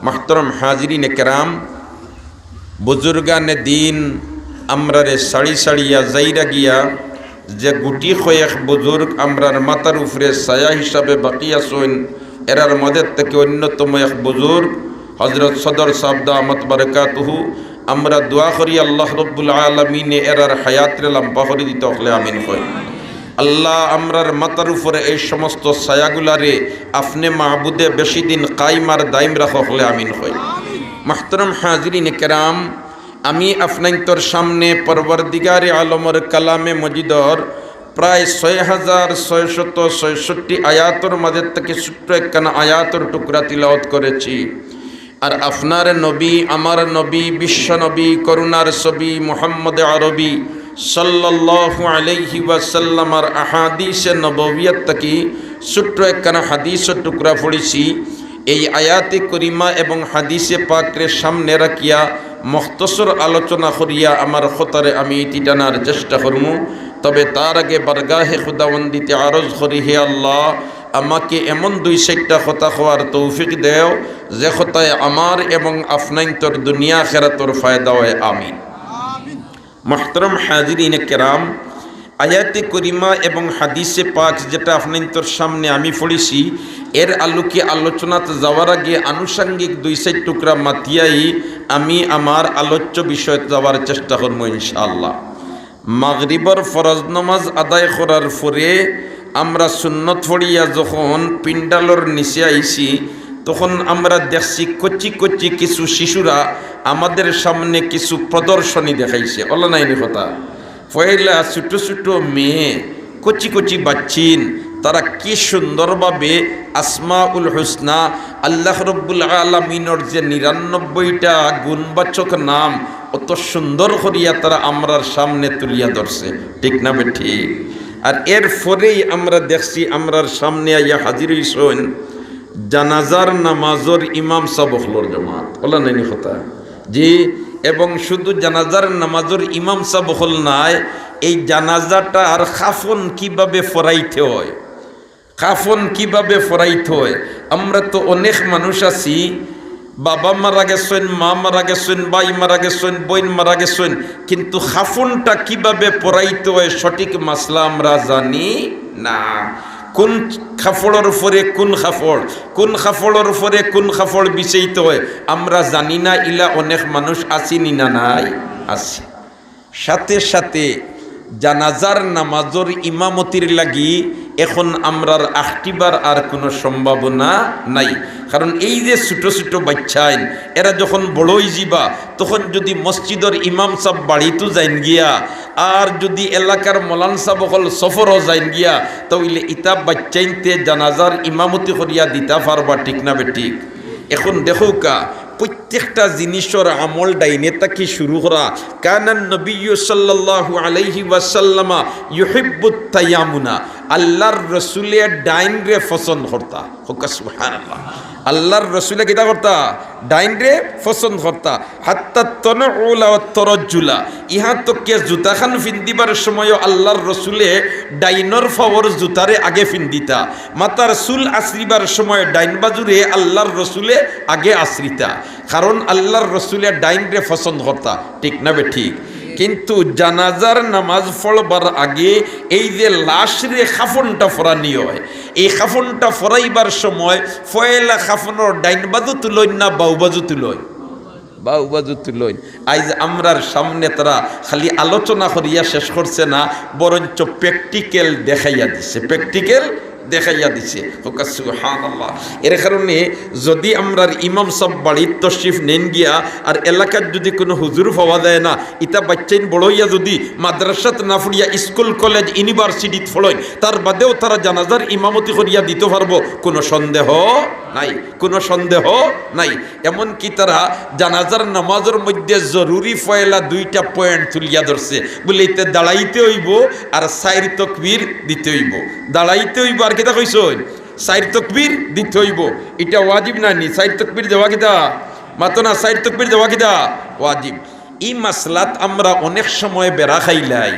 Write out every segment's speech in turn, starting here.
محترم حاضرین کرام বুজুর্গানে দিন আমরারে সাড়ি সাড়িয়া যাইরা গিয়া যে গুটি কয়েক বুজুর্গ আমরার মাথার উপরে ছায়া হিসাবে বাকিয়া সইন এরার মদের থেকে অন্যতম এক বুজুর্গ হজরত সদর সাহেব দামাত বারাকাতুহু আমরা দোয়া করি আল্লাহ রব্বুল আলামিনে এরার হায়াতরে লম্বা করে দিতে হলে আমিন কই। আল্লাহ আমরার মাথার উপরে এই সমস্ত ছায়াগুলারে আপনি মাহবুদে বেশি দিন কায়েম আর দাইম রাখো হলে আমিন কই। محترم حاضرین کرام আমি আপনাদের সামনে পরবর্তীগারে আলমের কালামে মজিদর প্রায় 6666 আয়াতের মধ্যে থেকে ছোট্ট একখানা আয়াতের টুকরা তিলাওয়াত করেছি। আর আপনার নবী আমার নবী বিশ্ব নবী করুণার ছবি মুহাম্মদ আরবি সাল্লাল্লাহু আলাইহি ওয়াসাল্লামের আহাদিসে নববিয়ত থেকে ছোট্ট একখানা হাদিসের টুকরা পড়েছি। এই আয়াতে করিমা এবং হাদিসে পাকের সামনে রাখিয়া মুখতসর আলোচনা করিয়া আমার খতারে আমি ইতি টানার চেষ্টা করবো। তবে তার আগে বারগাহে খুদাবন্দিতে আরজ করি, হে আল্লাহ আমাকে এমন দুই চারটা কথা হওয়ার তৌফিক দেও যে কথায় আমার এবং আপনাইন্তর দুনিয়া খেরাতর ফায়দা হয়, আমিন। মুহতারাম হাজিরিন কেরাম, আয়াতে করিমা এবং হাদিসে পাক যেটা আপনাদের সামনে আমি পড়েছি এর আলোকে আলোচনাতে যাওয়ার আগে আনুষঙ্গিক দুই চার টুকরা মাতিয়াই আমি আমার আলোচ্য বিষয়ে যাওয়ার চেষ্টা করবো ইনশাআল্লাহ। মাগরিবর ফরজ নামাজ আদায় করার পরে আমরা সুন্নত পড়িয়া যখন পিন্ডালর নিচে আইছি তখন আমরা দেখছি কচি কচি কিছু শিশুরা আমাদের সামনে কিছু প্রদর্শনী দেখাইছে। অল্লা নাইনি কথা পয়লা ছোটো ছোটো মেয়ে কচি কচি বাচ্চিন তারা কি সুন্দরভাবে আসমাউল হুসনা আল্লাহ রব্বুল আলামিনের যে ৯৯টা গুণবাচক নাম অত সুন্দর করিয়া তারা আমরার সামনে তুলিয়া ধরছে, ঠিক না ঠিক? আর এর পরেই আমরা দেখছি আমরার সামনে আইয়া হাজির হইছেন জানাজার নামাজের ইমাম সাহেব হলর জামাত। বলা নাইনি কথা জি। এবং শুধু জানাজার নামাজের ইমাম সাহেব হল নাই, এই জানাজাটা আর খাফন কিভাবে ফরাইতে হয়, খাফন কিভাবে ফরাইতে হয়। আমরা তো অনেক মানুষ আছি, বাবা মারা গেছেন, মা মারা গেছেন, ভাই মারা গেছেন, বোন মারা গেছেন, কিন্তু খাফনটা কিভাবে পরাইতে হয় সঠিক মাসলা আমরা জানি না। কোন খাফড়ের উপরে কোন খাফড়, কোন খাফড়ের উপরে কোন খাফড় বিছাইতে হয় আমরা জানি না। ইলা অনেক মানুষ আসেনি না নাই আছে। সাথে সাথে জানাজার নামাজের ইমামতির লাগি এখন আমরার আখটিবার আর কোনো সম্ভাবনা নাই। কারণ এই যে ছোটো ছোটো বাচ্চাইন এরা যখন বড়ই যাবা তখন যদি মসজিদের ইমাম সাহেব বাড়িতেও যাইন গিয়া আর যদি এলাকার মলান সাহেব হল সফরও যাইন গিয়া তাহলে ইতা বাচ্চাইনতে জানাজার ইমামতি করিয়া দিতা পারবা, ঠিক না বেঠিক? এখন দেখো কা প্রত্যেকটা জিনিসের আমল ডাইনে তাকে শুরু করা। কানান নবী সাল্লাল্লাহু আলাইহি ওয়াসাল্লামা ইউহিব্বুত তায়ামুনা, আল্লাহর রসুলে ডাইন রে পছন্দ করতা। হোকা সুবহানাল্লাহ। আল্লাহর রসুলে কিতা করতা? ডাইন রে পছন্দ করতা। হাত্তা তনউলা ওয়া তরজ্জুলা, ইহা তো কে জুতাখান ফিন্দিবার সময় আল্লাহর রসুলে ডাইনর ফাওয়ার জুতারে আগে ফিন্দিতা, মাতার চুল আশ্রিবার সময় ডাইন বাজুরে আল্লাহর রসুলে আগে আশ্রিতা। কারণ আল্লাহর রসুলে ডাইন রে পছন্দ করতা, ঠিক না বে ঠিক? কিন্তু জানাজার নামাজ পড়বার আগে এই যে লাশ রে খাফনটা ফরানি হয়, এই খাফনটা ফরাইবার সময় ফয়লা খাফনের ডাইন বাজু তুলইন না বাউ বাজু তুলইন? বাউ বাজু তুলইন। আজ আমরার সামনে তারা খালি আলোচনা করিয়া শেষ করছে না, বরঞ্চ প্র্যাকটিক্যাল দেখাইয়া দিছে, প্র্যাকটিক্যাল দেখাইয়া দিছে। সুবহানাল্লাহ। এর কারণে যদি আমরার ইমাম সাহেব বাড়ির তশরিফ নেন গিয়া আর এলাকার যদি কোনো হুজুর পাওয়া যায় না, ইতা বাচ্চাইন বড়ইয়া যদি মাদ্রাসাত না পড়িয়া স্কুল কলেজ ইউনিভার্সিটিত পড়েন তার বাদেও তারা জানাজার ইমামতি করিয়া দিতে পারবো, কোনো সন্দেহ নাই, কোনো সন্দেহ নাই। এমনকি তারা জানাজার নামাজের মধ্যে জরুরি ফয়লা দুইটা পয়েন্ট তুলিয়া ধরছে, বলে এতে দাঁড়াইতে হইব আর সাইর তকবীর দিতে হইব। দাঁড়াইতে হইব আর কিতা কইছেন? সাইর তকবীর দিতে হইব। এটা ওয়াজিব না নি? সাইর তকবীর দেওয়া কিতা মাতো না? সাইর তকবীর দেওয়া কিতা ওয়াজিব। এই মাসলাত আমরা অনেক সময় বেড়া খাইলাই।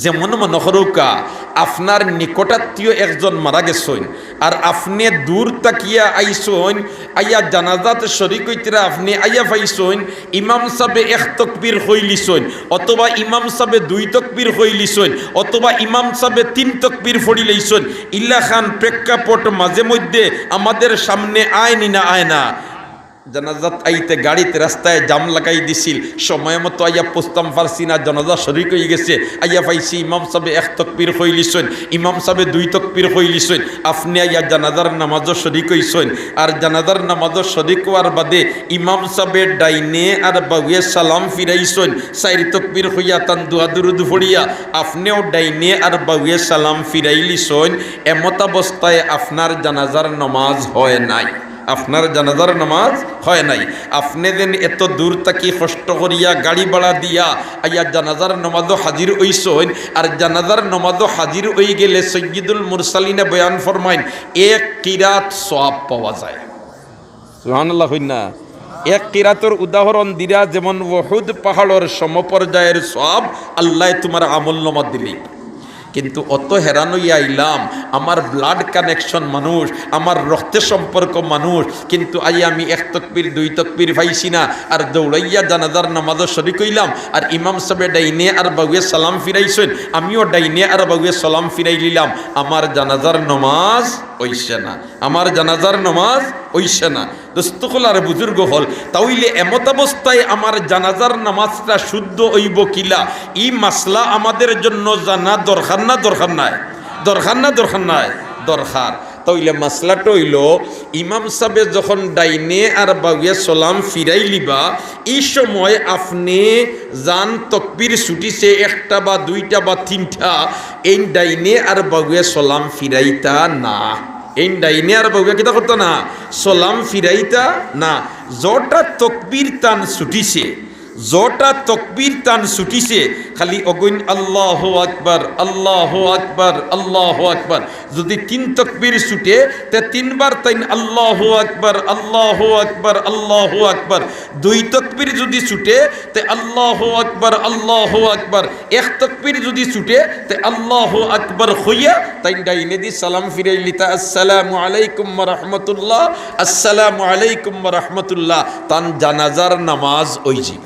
যেমন মনে করুকা আপনার নিকটাত্মীয় একজন মারা গেছেন আর আপনি দূর তাকিয়া আইসইন আইয়া জানাজাত শরীক হইতরা আপনি আইয়া পাইছেন ইমাম সাহেবে এক তাকবীর হইলিছেন অথবা ইমাম সাহেবে দুই তাকবীর হইলিছেন অথবা ইমাম সাহেবে তিন তাকবীর ফড়িলেছেন ইল্লা খান প্রেক্ষাপট মাঝে মধ্যে আমাদের সামনে আয়নি না আয় না জানাজাত আইতে গাড়িতে রাস্তায় জাম লাগাই দিছিল সময় মতো আইয়া পোস্তাম পারছি না জানাজা শরীক হয়ে গেছে আইয়া পাইছি ইমাম সাহেবে এক তাকবীর হইলিছেন ইমাম সাহেবে দুই তাকবীর হইলিছেন আপনি আইয়া জানাজার নামাজও শরীক হইছেন আর জানাজার নামাজও শরীক হওয়ার বাদে ইমাম সাহেবে ডাইনে আর বাউয়ে সালাম ফিরাইছেন চার তাকবীর হইয়া তান দুয়া দুরুদ পড়িয়া আপনিও ডাইনে আর বাউয়ে সালাম ফিরাইলিছেন এমত অবস্থায় আপনার জানাজার নামাজ হয় নাই আপনার জানাজার নামাজ হয় নাই আপনি দেন এত দূর তাকি কষ্ট করিয়া গাড়ি ভাড়া দিয়া আইয়া জানাজার নামাজও হাজির হইছেন আর জানাজার নামাজও হাজির হয়ে গেলে সৈয়দুল মুরসালিনে বয়ান ফরমাইন এক কিরাত সওয়াব পাওয়া যায় সুবহানাল্লাহ হই না এক কিরাতের উদাহরণ দিরা যেমন উহুদ পাহাড়ের সমপর্যায়ের সওয়াব আল্লাহ তোমার আমলনামা দিলি কিন্তু অত হেরান হইয়া আইলাম আমার ব্লাড কানেকশন মানুষ আমার রক্তের সম্পর্ক মানুষ কিন্তু আই আমি এক তাকবীর দুই তাকবীর পাইছি না আর দৌড়াইয়া জানাজার নামাজও শরীক হইলাম আর ইমাম সাহেব ডাইনে আর বাউয়ে সালাম ফিরাইছেন আমিও ডাইনে আর বাউয়ে সালাম ফিরাই নিলাম আমার জানাজার নামাজ হইছে না আমার জানাজার নামাজ হইছে না দোস্তকুল আর বুজুর্গ হল তাইলে এমত অবস্থায় আমার জানাজার নামাজটা শুদ্ধ হইব কিলা এই মাসলা আমাদের জন্য জানা দরকার না দরকার নাই দরকার না দরকার নাই দরকার তাইলে মাসলাটা হইল ইমাম সাহেব যখন ডাইনে আর বাউয়ে সালাম ফিরাই লিবা এই সময় আপনি জান তাকবীর ছুটিছে একটা বা দুইটা বা তিনটা এই ডাইনে আর বাউয়ে সালাম ফিরাইতা না এই ডাইনে আর বাউয়ে কিতা করতো না সালাম ফিরাইতা না যটা তাকবীর টান ছুটিছে যটা তকবীর টান ছুটিছে খালি অগুন আল্লাহু আকবার আল্লাহু আকবার আল্লাহু আকবার যদি তিন তকবীর ছুটে তে তিনবার তাইন আল্লাহু আকবার আল্লাহু আকবার আল্লাহু আকবার দুই তকবীর যদি ছুটে তে আল্লাহু আকবার আল্লাহু আকবার এক তকবীর যদি ছুটে তে আল্লাহু আকবার হইয়া তাইন ডাইনে দি সালাম ফিরাইলি তা আসসালামু আলাইকুম ওয়া রাহমাতুল্লাহ আসসালামু আলাইকুম ওয়া রাহমাতুল্লাহ তান জানাজার নামাজ ওইজি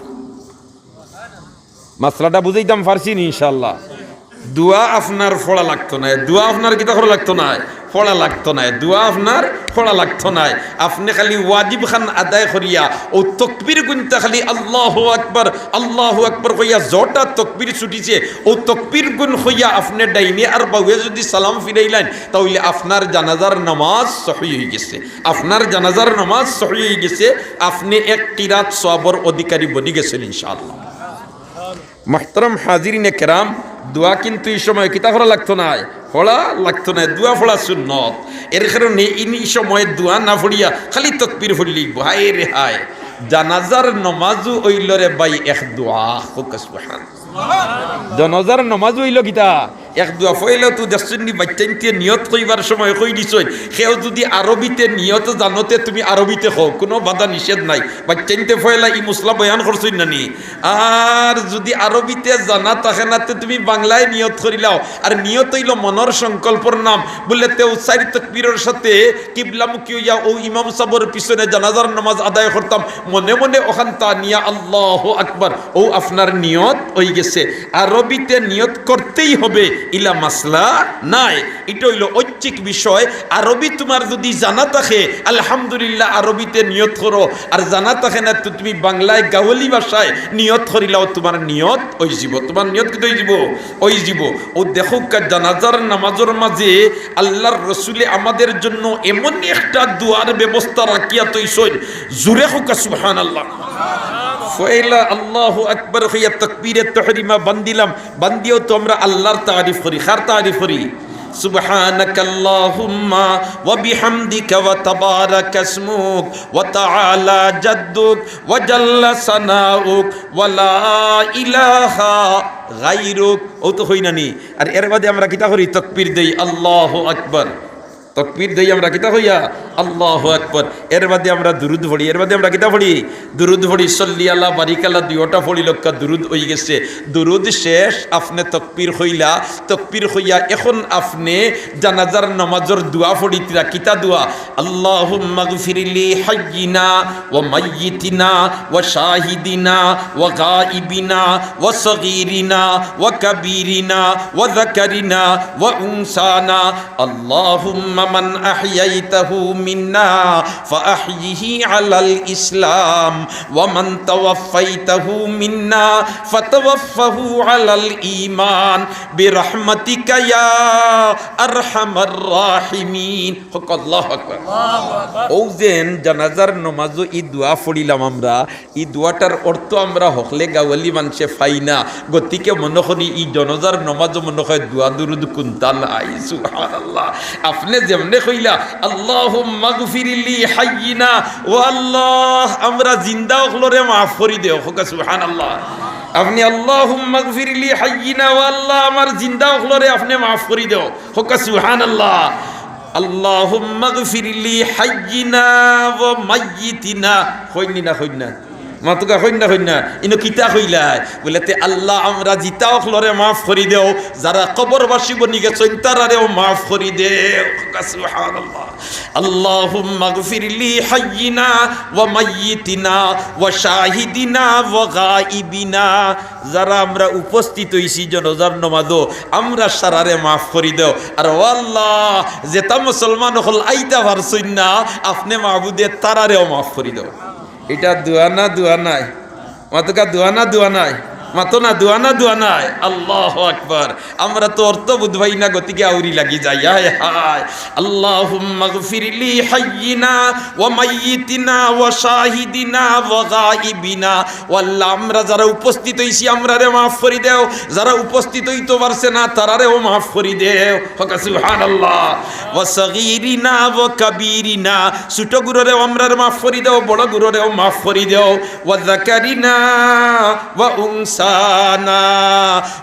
মাসলাটা বুঝাইতাম পারছি ইনশাআল্লাহ দোয়া আপনার ফোড়া লাগতো না দোয়া আপনার কিতা করা লাগতো না ফোড়া লাগতো না দোয়া আপনার ফোড়া লাগতো না আপনি খালি ওয়াজিব খান আদায় করিয়া ও তকবীর গুনতা খালি আল্লাহু আকবার কইয়া যটা তকবীর ছুটিছে ও তকবীর গুন হইয়া আপনি ডাইনে আর বাউয়ে যদি সালাম ফিরাইলেন তাহলে আপনার জানাজার নামাজ সহিহ হয়ে গেছে আপনার জানাজার নামাজ সহিহ হয়ে গেছে আপনি এক কিরাত সওয়াবের অধিকারী বনি গেছেন ইনশাআল্লাহ محترم حاضرین کرام দোয়া কিন্তু এই সময় কিতা করা লাগতো না ফলা লাগতো না দোয়া ফলা সুন্নত এর কারণে এই সময় দোয়া না ফড়িয়া খালি তাকবীর ফড়িলি ভাই রে হায় জানাজার নামাজও হইল রে ভাই এক দোয়া হোক সুবহান জানাজার নামাজ হইল কিতা এক দোয়া ফইলে তো দেখছনি বাচ্চাইতে নিয়ত কইবার সময় কই দিছই সেও যদি আরবিতে নিয়ত জানতে তুমি আরবিতে কও কোনো বাধা নিষেধ নাই বাচ্চাইতে ফইলা ই মুসলা বয়ান করছই নানি আর যদি আরবিতে জানা থাকে না তুমি বাংলায় নিয়ত করিলাও আর নিয়ত হইল মনের সংকল্পর নাম বলে তেও চারি তাকবীরের সাথে কিবলামুখী হইয়া ও ইমাম সাহেবের পিছনে জানাজার নামাজ আদায় করতাম মনে মনে ওখান তা নিয়া আল্লাহু আকবার ও আপনার নিয়ত হয়ে গেছে আরবিতে নিয়ত করতেই হবে ইলা মাসলা নাই এটা হইল ঐচ্ছিক বিষয় আরবি তোমার যদি জানা থাকে আলহামদুলিল্লাহ আরবিতে নিয়ত করো আর জানা থাকে না তো তুমি বাংলায় গাওয়ালি ভাষায় নিয়ত করিলাও তোমার নিয়ত ওই জীব তোমার নিয়ত কিন্তু ওই জীব ও দেখো জানাজার নামাজের মাঝে আল্লাহর রসুলে আমাদের জন্য এমন একটা দুয়ার ব্যবস্থা রাখিয়া তৈছেন জুরে হোক সুবহানাল্লাহ ফয়লা আল্লাহু আকবার হইয়া তাকবীরে তাহরিমা বান্দিলাম বান্দিও তো আমরা আল্লাহর তারিফ করি কার তারিফ করি সুবহানাকাল্লাহুম্মা ওয়া বিহামদিকা ওয়া তাবারাকা ইসমুক ওয়া তাআলা জাদ্দুক ওয়া জাল্লা সানাউক ওয়া লা ইলাহা গায়রুক ও তো হই নানি আর এর বাদে আমরা কিতা করি তাকবীর দেই আল্লাহু আকবার তকবীর দেই আমরা কিতা হইয়া আল্লাহু আকবার। এর বাদে আমরা দুরুদ পড়ি, এর বাদে আমরা কিতা পড়ি দুরুদ পড়ি। সল্লি আল্লাহ বারিক আল্লাহ দুইটা পড়ি লক্কা দুরুদ হয়ে গেছে। দুরুদ শেষ, আপনি তকবীর হইলা, তকবীর হইয়া এখন আপনি জানাজার নামাজের দোয়া পড়িতরা। কিতা দোয়া? আল্লাহুম্মা গফিরলি হাইয়িনা ওয়া মাইয়িতিনা ওয়া শাহিদিনা ওয়া গাইবিনা ওয়া সগীরিনা ওয়া কাবীরিনা ওয়া যাকারিনা ওয়া উনসানা আল্লাহুম্মা মান আহইয়াইতাহু মিন্না ফাআহইহি আলাল ইসলাম ওয়া মান তাওয়াফাইতাহু মিন্না ফাতাওয়াফাহু আলাল ঈমান বিরহমাতিকা ইয়া আরহামার রাহিমিন। আল্লাহু আকবার। ও যেন জানাজার নামাজও এই দোয়া পড়িলাম আমরা, এই দোয়াটার অর্থ আমরা হকলে গাওয়ালি মানুষে পাই না। গতিকে মনে করি এই জানাজার নামাজও মনে হয় দোয়া দুরুদ কুনতাল আই সুবহানাল্লাহ। আপনি যেমনে কইলা আল্লাহুম্মা গফিরলি হাইয়িনা ও আল্লাহ আমরা জিন্দা হলরে মাফ করি দেও, সুবহানাল্লাহ। আপনি আল্লাহুম্মা গফিরলি হাইয়িনা ও আল্লাহ আমার জিন্দা হলরে আপনি মাফ করি দেও, সুবহানাল্লাহ। আল্লাহুম্মা গফিরলি হাইয়িনা ওয়া মাইয়িতিনা কইনি না কইনা মাতুকা কইনা কইনা ইনো কিতা কইলাই বলেতে আল্লাহ আমরা জিতা অখলরে মাফ করি দেও, যারা কবরবাসী বনি গেছেন তারারেও মাফ করি দেও, সুবহানাল্লাহ। আল্লাহুম্মা গফিরলি হাইয়িনা ওয়া মাইয়িতিনা ওয়া শাহিদিনা ওয়া গাইবিনা, যারা আমরা উপস্থিত হইছি জানাজার নামাজও আমরা সারারে মাফ করি দেও। আর ও আল্লাহ যেটা মুসলমান হল আইতা পারছই না আপনি মাহবুদে তারারেও মাফ করি দেও। এটা দোয়া না দোয়া নাই মাতুকা, দোয়া না দোয়া নাই মাতো না, দোয়া না দোয়া নাই। আল্লাহু আকবার। আমরা তো অর্থ বুঝবাই না, গতিকে আউরি লাগি যাই। হায় হায়। আল্লাহুম্মা গফিরলি হাইয়িনা ওয়া মাইয়িতিনা ওয়া শাহিদিনা ওয়া গাইবিনা। ও আল্লাহ আমরা যারা উপস্থিত হইছি আমরারে মাফ করি দেও, যারা উপস্থিত হইতে পারছে না তারারেও মাফ করি দেও, সুবহানাল্লাহ। ওয়া সগীরিনা ওয়া কাবীরিনা, ছোট গুরুরেও আমরারে মাফ করি দেও, বড় গুরুরেও মাফ করি দেও। ওয়া যাকারিনা ওয়া উনসা সানা,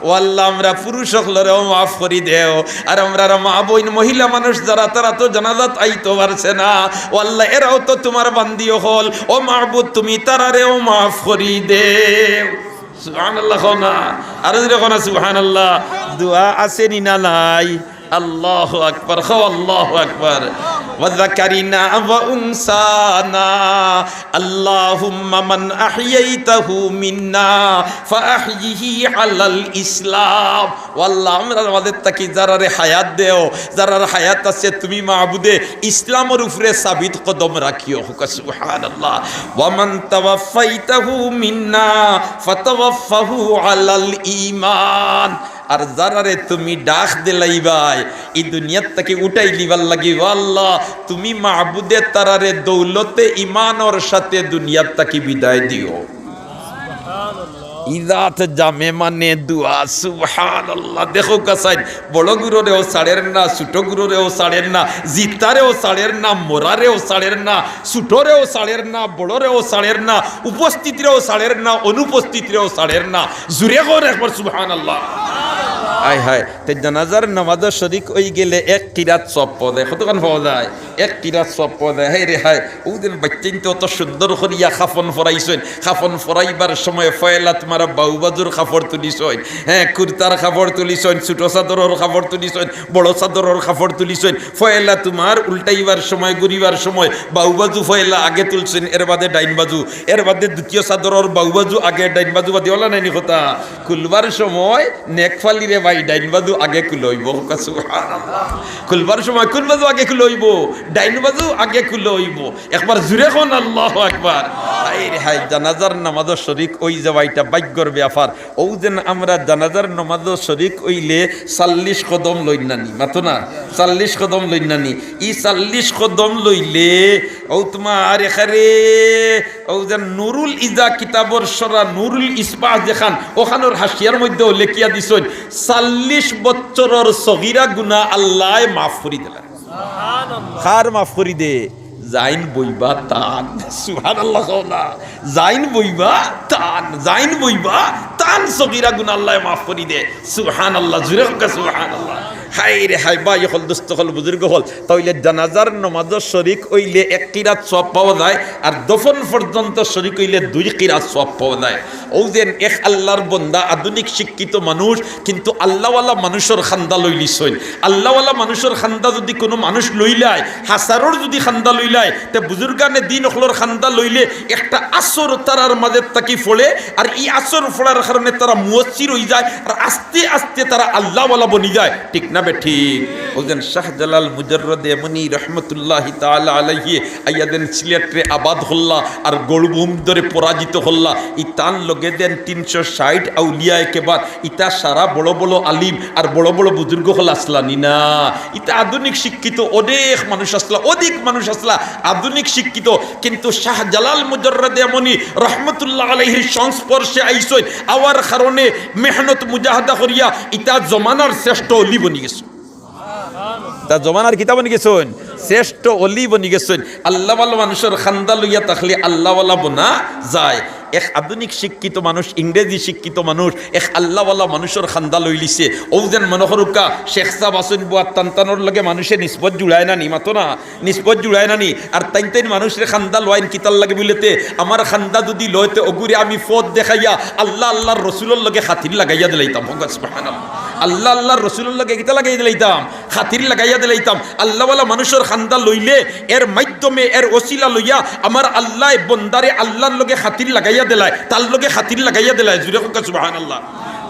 ও আল্লাহ আমরা পুরুষ সকলেরও মাফ করি দেও। আর আমরা মা বোন মহিলা মানুষ যারা তারা তো জানাজাত আইতে পারছে না, ও আল্লাহ এরাও তো তোমার বান্দিও হল, ও মাহবুব তুমি তারারেও মাফ করি দেও। সুবহানাল্লাহ না আর যখন সুবহানাল্লাহ। দোয়া আছে নি না নাই? আল্লাহু আকবার। আল্লাহু আকবার। ওয়া যাকারিনা ওয়া উনসানা আল্লাহুম্মা মান আহইয়াইতাহু মিন্না ফাআহইহি আলাল ইসলাম। ও আল্লাহ আমরা আমাদের তাকি যারারে হায়াত দেও, যারার হায়াত আছে তুমি মাহবুদে ইসলামের উপরে সাবিত কদম রাখিও, সুবহানাল্লাহ। ওয়া মান তাওয়াফাইতাহু মিন্না ফাতাওয়াফাহু আলাল ঈমান। আর যারারে তুমি ডাক দিলাইবাই এই দুনিয়ার থেকে উঠাই লিবার লাগি, আল্লাহ তুমি মাহবুদে তারারে দৌলতে ইমানর সাথে দুনিয়ার থেকে বিদায় দিও। ইজাত জামে মানে দুয়া, সুবহানাল্লাহ। দেখো কাসাই বড় গুরুরেও ছাড়ের না, ছোট গুরুরেও ছাড়ের না, জিতারেও ছাড়ের না, মোরারেও ছাড়ের না, ছোটরেও ছাড়ের না, বড়রেও ছাড়ের না, উপস্থিতিরেও ছাড়ের না, অনুপস্থিতিরেও ছাড়ের না। জুড়ে কর একবার সুবহানাল্লাহ। আয় হায়। তে জানাজার নামাজের শরিক হয়ে গেলে এক কিরাত সব পদে কতক্ষণ পাওয়া যায়, এক কিরাত সব পদে। হাই রে হায়। ওদের বাচ্চাইন তো অত সুন্দর করিয়া খাফন ফরাইছেন, খাফন ফরাইবার সময় ফয়লা তোমার বাউবাজুর খাফর তুলিছেন, হ্যাঁ কুর্তার খাফর তুলিছেন, ছোট চাদরের খাফর তুলিছেন, বড় চাদরের খাফর তুলিছেন। ফয়লা তোমার উল্টাইবার সময় ঘুরিবার সময় বাউবাজু ফয়লা আগে তুলছেন, এর বাদে ডাইন বাজু, এর বাদে দ্বিতীয় চাদরের বাউবাজু আগে ডাইন বাজু বাদে ওলা নাইনি কথা। খুলবার সময় নেকফালি রে ভাই ডাইন বাজু আগে খুলইব, সুবহানাল্লাহ। খুলবার সময় কোন বাজু আগে খুলইব? ডাইন বাজু আগে খুলইব। একবার জুড়ে কোন আল্লাহু আকবার। হাই রে হাই। জানাজার নামাজের শরিক ওই যাওয়াইটা ভাগ্যর ব্যাপার। ও যেন আমরা জানাজার নামাজের শরিক হইলে 40 কদম লই নানি, মাতো না 40 কদম লই নানি। ই 40 কদম লইলে ও তোমার এখানে ও যেন নুরুল ইজা কিতাবর সরা নুরুল ইসবাহ যেখান ওখানোর হাসিয়ার মধ্যেও লেখিয়া দিছেন 40 বছরের সগীরা গুনাহ আল্লাহ মাফ করি দিলেন। সুবহানাল্লাহ। খার মাফ করি দে জাইন বইবা তান, সুবহানাল্লাহ। জাইন বইবা তান, জাইন বইবা তান সগীরা গুনাহ আল্লাহ মাফ করি দে, সুবহানাল্লাহ। জুরে হোক সুবহানাল্লাহ। হাই রে হাই ভাই হল দুস্থ হল বুজুর্গ হল তাইলে জানাজার নামাজের শরিক হইলে এক কিরাত সওয়াব পাওয়া যায় আর দফন পর্যন্ত শরিক হইলে 2 কিরাত সওয়াব পাওয়া যায়। ও যেন এক আল্লাহর বান্দা আধুনিক শিক্ষিত মানুষ কিন্তু আল্লাহওয়ালা মানুষের খান্দা লইলিছইন। আল্লাহওয়ালা মানুষের খান্দা যদি কোনো মানুষ লইলায় হাসারর যদি খান্দা লইলায় তে বুজুর্গানে দিন হলর খান্দা লইলে একটা আসর তারার মাঝে তাকি ফলে আর এই আসর ফলার কারণে তারা মুয়াজ্জির হয়ে যায় আর আস্তে আস্তে তারা আল্লাহওয়ালা বনি যায়। ঠিক না বে ঠিক? ওজন শাহজালাল মুজাররদ এমনি রহমতুল্লাহি তাআলা আলাইহি আইয়াদেন সিলেটে আবাদ হল্লা আর গড়বুম ধরে পরাজিত হল্লা ইতান লগে দেন 360 আউলিয়া একেবার ইতা সারা বড় বড় আলিম আর বড় বড় বুজুর্গ হল আসলানি না। ইতা আধুনিক শিক্ষিত অনেক মানুষ আসলা, অধিক মানুষ আসলা আধুনিক শিক্ষিত কিন্তু শাহজালাল মুজাররদ এমনি রহমতুল্লাহ আলাইহির সংস্পর্শে আইসই আওয়ার কারণে মেহনত মুজাহাদা করিয়া ইতা জমানার শ্রেষ্ঠ অলি বনি গেছে। তা জমানার কিতাব বনি গেছেন শ্রেষ্ঠ অলি বনি গেছেন। আল্লাহওয়ালা মানুষের খান্দা লইয়া থাকলে আল্লাহওয়ালা বনা যায়। এক আধুনিক শিক্ষিত মানুষ ইংরেজি শিক্ষিত মানুষ এক আল্লাহওয়ালা মানুষের খান্দা লই লিছে। ও যেন মনোহরুকা শেখ সাহ আসেন বুয়ার টানটানোর লগে মানুষে নিষ্পত জুড়ায় না নি মাতো না নিষ্পত জুড়ায় না নি আর তাইন মানুষের খান্দা লওয়াইন কিতার লাগে বলেতে আমার খান্দা যদি লইতে অগুরে আমি পথ দেখাইয়া আল্লাহ আল্লাহর রসুলের লগে খাতির লাগাইয়া দিলাইতাম। সুবহানাল্লাহ। আল্লাহ আল্লাহর রসুলের লগে কিতা লাগাই দিলাইতাম খাতির লাগাইয়া দিলাইতাম। আল্লাহওয়ালা মানুষের খান্দা লইলে এর মাধ্যমে এর ওসিলা লইয়া আমার আল্লাহ বন্দারে আল্লাহর লগে খাতির লাগাইয়া দিলায় তার লগে খাতির লাগাইয়া দিলায়। জুড়ে হোক সুবহানাল্লাহ।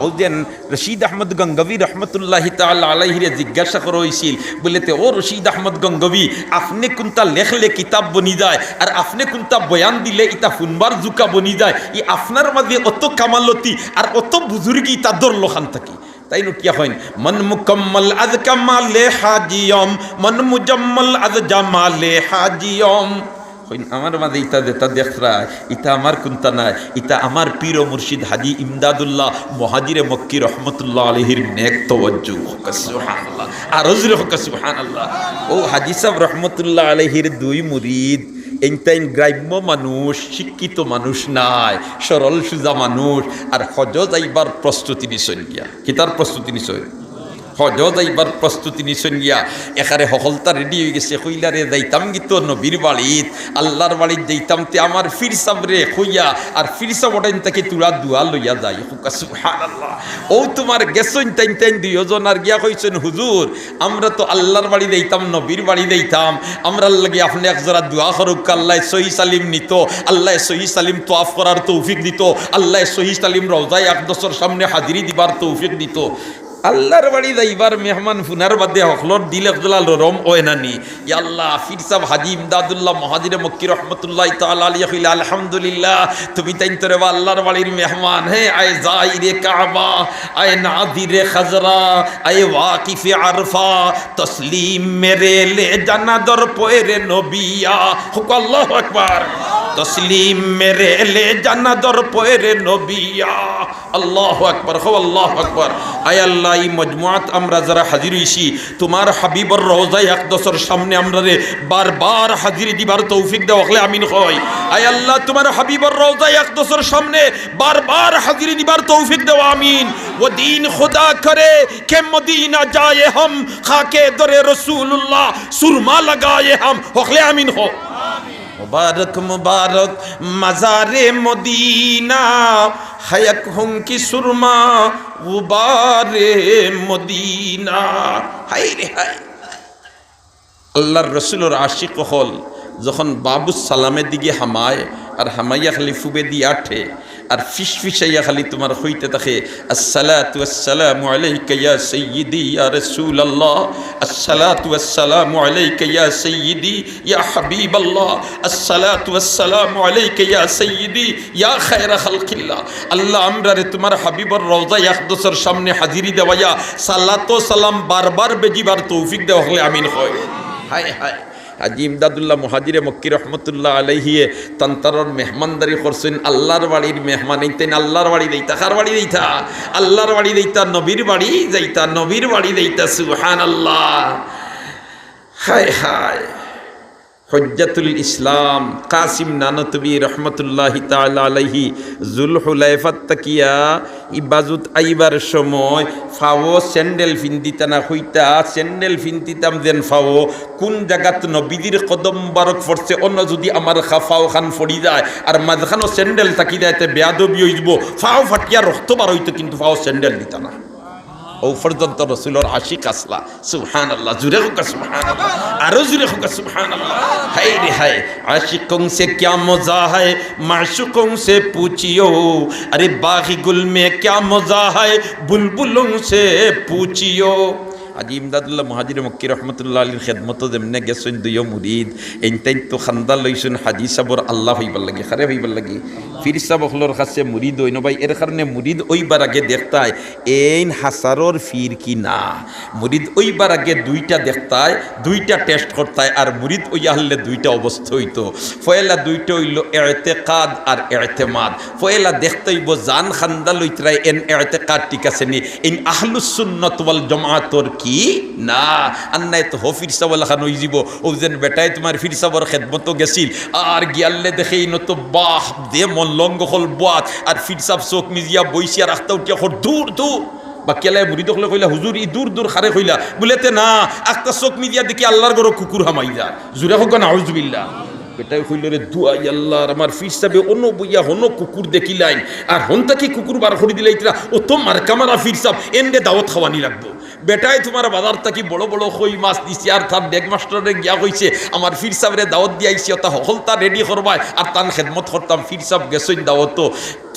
ওদিন রশিদ আহমদ গঙ্গবী রহমতুল্লাহি তাআলা আলাইহিরে জিজ্ঞাসা করা হয়েছিল বলেতে ও রশিদ আহমদ গঙ্গবী আপনি কোনটা লেখলে কিতাব বনি যায় আর আপনি কোনটা বয়ান দিলে ইতা ফুনবার জুকা বনি যায় ই আপনার মাঝে অত কামালতি আর অত বুজুর্গি তা দরলখান থাকি তাই নো কিয়া হইন মন মুকম্মল আজ কামালে হাজিয়ম মন মুজাম্মল আজ জামালে হাজিয়ম হইন আমার মাঝে ইতা যেটা দেখরা ইতা আমার কোনটা নাই ইতা আমার পীর ও মুর্শিদ হাজি ইমদাদুল্লাহ মুহাজিরে মক্কি রহমতুল্লাহ আলাইহির নেক তাওয়াজ্জু। সুবহানাল্লাহ। আর হুজুর হোক সুবহানাল্লাহ। ও হাজি সাহেব রহমতুল্লাহ আলাইহির 2 মুরিদ এইটাইন গ্রাম্য মানুষ শিক্ষিত মানুষ নাই সরল সুজা মানুষ আর হজ যাইবার প্রস্তুতি নিছেন গিয়া কিতার প্রস্তুতি নিছেন হজ যাইবার প্রস্তুতি নিছেন গিয়া এখানে হকলতা রেডি হয়ে গেছে কইলারে যাইতাম গিত নবীর বাড়িত আল্লাহর বাড়িত যাইতাম তে আমার ফির সাবরে কইয়া আর ফির সাব ওটাইন তাকে তুলা দুয়া লইয়া যাই। সুবহানাল্লাহ। ও তোমার গেছেন টাইন টাইন 2 জন আর গিয়া কইছেন হুজুর আমরা তো আল্লাহর বাড়ি যাইতাম নবীর বাড়ি যাইতাম আমরা লাগে আপনি এক জোড়া দোয়া করুক আল্লাহ সহি সালিম নিত আল্লাহ সহি সালিম তোয়াফ করার তৌফিক দিত আল্লাহ সহি সালিম রওজায়ে আকদসের সামনে হাজিরি দিবার তৌফিক দিত। আল্লাহর বাড়ি যাইবার মেহমান ফুনার বাদে হকলর দিল একজলা রম ওয় নানি আল্লাহ ফির সাহেব হাজি ইমদাদুল্লাহ মুহাজিরে মক্কি রহমতুল্লাহ তাআলা আলাইহি কইলা আলহামদুলিল্লাহ তুমি তাইন তোরে আল্লাহর বাড়ির মেহমান হে আয় যাইরে কাবা আয় নাদিরে খাজরা আয় ওয়াকিফে আরফা তসলিম মেরে লে জানাদর পয়রে নবিয়া হুক আল্লাহু আকবার তসলিম মেরে লে জানাদর পয়রে নবিয়া। আল্লাহু আকবার হো আল্লাহু আকবার। আয় আল্লাহ এই মজমুআত আমরা যারা হাজির হইছি তোমার হাবিবর রওজায়ে আকদসের সামনে আমরা রে বারবার হাজিরি দিবার তৌফিক দাও হলে আমিন কই। আয় আল্লাহ তোমার হাবিবর রওজায়ে আকদসের সামনে বারবার হাজিরি দিবার তৌফিক দাও আমিন। ও দিন খুদা করে কে মদিনা যায় हम খাকে দরে রাসূলুল্লাহ সুরমা লাগায়ে हम হলে আমিন হো। मुबारक मुबारक मज़ारे मदीना हयक हुं की सुरमा गुबारे मदीना। हाय रे हाय আল্লাহর রসুলের আশিক হল যখন বাবুস সালামের দিকে হামায় আর হামাইয়া খালি ফুবে দিয়ে আঠে আর ফিস ফিসাইয়া খালি তোমার হইতে থাকে আসসালাতু আসসালামু আলাইকা ইয়া সাইয়্যিদি ইয়া রাসূলুল্লাহ আসসালাতু আসসালামু আলাইকা ইয়া সাইয়্যিদি ইয়া হাবিবাল্লাহ আসসালাতু আসসালামু আলাইকা ইয়া সাইয়্যিদি ইয়া খায়রা খালকিল্লাহ। আল্লাহ আমরারে তোমার হাবিবর রওজায়ে আকদসের সামনে হাজিরি দেওয়া সালাত ও সালাম বারবার বেজিবার তৌফিক দেওয়া হলে আমিন হয়। হায় হায় হাজি ইমদাদুল্লাহ মুহাজিরে মক্কি রহমতুল্লাহ আলাইহিয়ে তান্তারর মেহমানদারি করছেন আল্লাহর বাড়ির মেহমান এইতেন আল্লাহর বাড়ি দেইতা কার বাড়ি দেইতা আল্লাহর বাড়ি দেইতা নবীর বাড়ি যাইতা নবীর বাড়ি দেইতা। সুবহানাল্লাহ। হায় হায় হজ্জাতুল ইসলাম কাসিম নানতবী রহমতুল্লাহি তাআলা আলাইহি জুলহুলাইফাত তাকিয়া ইবাজুত আইবার সময় ফাও স্যান্ডেল ফিন্দিতানা হইতা স্যান্ডেল ফিন্দিতাম যেন ফাও কোন জায়গাত নবীদের কদম বারক পড়ছে অন্য যদি আমার খাফাও খান ফড়ি যায় আর মাঝখানো স্যান্ডেল তাকি দেয় বেয়াদবি হইব ফাও ফাটিয়া রক্ত বার হইতো কিন্তু ফাও স্যান্ডেল দিতা না ও পর্যন্ত রসুলোর আশিক আসলা সুবহানাল্লাহ জুরে হোক সুবহানাল্লাহ আরো জুরে হোক সুবহানাল্লাহ হায় রে হায় আশিकों से क्या मजा है माशूकों से पूछियो अरे बागी गुल में क्या मजा है बुलबुलों से पूछियो আজি ইমদাদুল্লাহ মুহাজির মক্কি রহমতুল্লাহ আলীর খেদমত যেমনে গেছেন দুইও মুরিদ এইটাই তো খান্দা লইছেন হাজি সাবর আল্লাহ হইবার লাগে খারে হইবার লাগে ফির সাব হলোর কাছে মুরিদ হইন ভাই এর কারণে মুরিদ ওইবার আগে দেখতায় এইন হাসারর ফির কি না মুরিদ ওইবার আগে দুইটা দেখতায় দুইটা টেস্ট করতায় আর মুরিদ ওই আহলে দুইটা অবস্থা হইতো ফয়লা দুইটা হইল ইতিকাদ আর ইতিমাদ ফয়লা দেখতে হইব জান খান্দা লইতরাই এন ইতিকাদ ঠিক আছে নি ইন আহলুস সুন্নাত ওয়াল জামাআতর কি না আন্নাই তো হফির সাবল খান হই যাব ও যেন বেটাই তোমার ফির সাবর খেদমত গেছিল আর গিয়াল্লে দেখেই নত বাহ দে মন লঙ্গ হল বাত আর ফির সাব চোখ মিজিয়া বইছিয়া রাস্তা উঠিয়া দূর দূর বা কেলাই বুড়ি দখলে কইলা হুজুর ই দূর দূর খারে কইলা বলেতে না একটা চোখ মিজিয়া দেখি আল্লাহর গরো কুকুর হামাই যা জুরে হোক না আউযুবিল্লাহ বেটাই কইল রে দুয়াই আল্লাহর আমার ফির সাবে অন্য বইয়া হন কুকুর দেখিলাইন আর হনটা কি কুকুর বার করে দিলাইতরা ও তো মারকামারা ফির সাব এন্ডে দাওয়াত খাওয়ানি লাগবো বেটাই তোমার বাজার থাকি বড় বড় কই মাছ দিছি আর তার ডেক মাস্টারে গিয়া কইছে আমার ফির সাবরে দাওয়াত দিয়াইছি তা হলতা রেডি করবাই আর তান খেদমত করতাম ফির সাব গেছইন দাওয়াত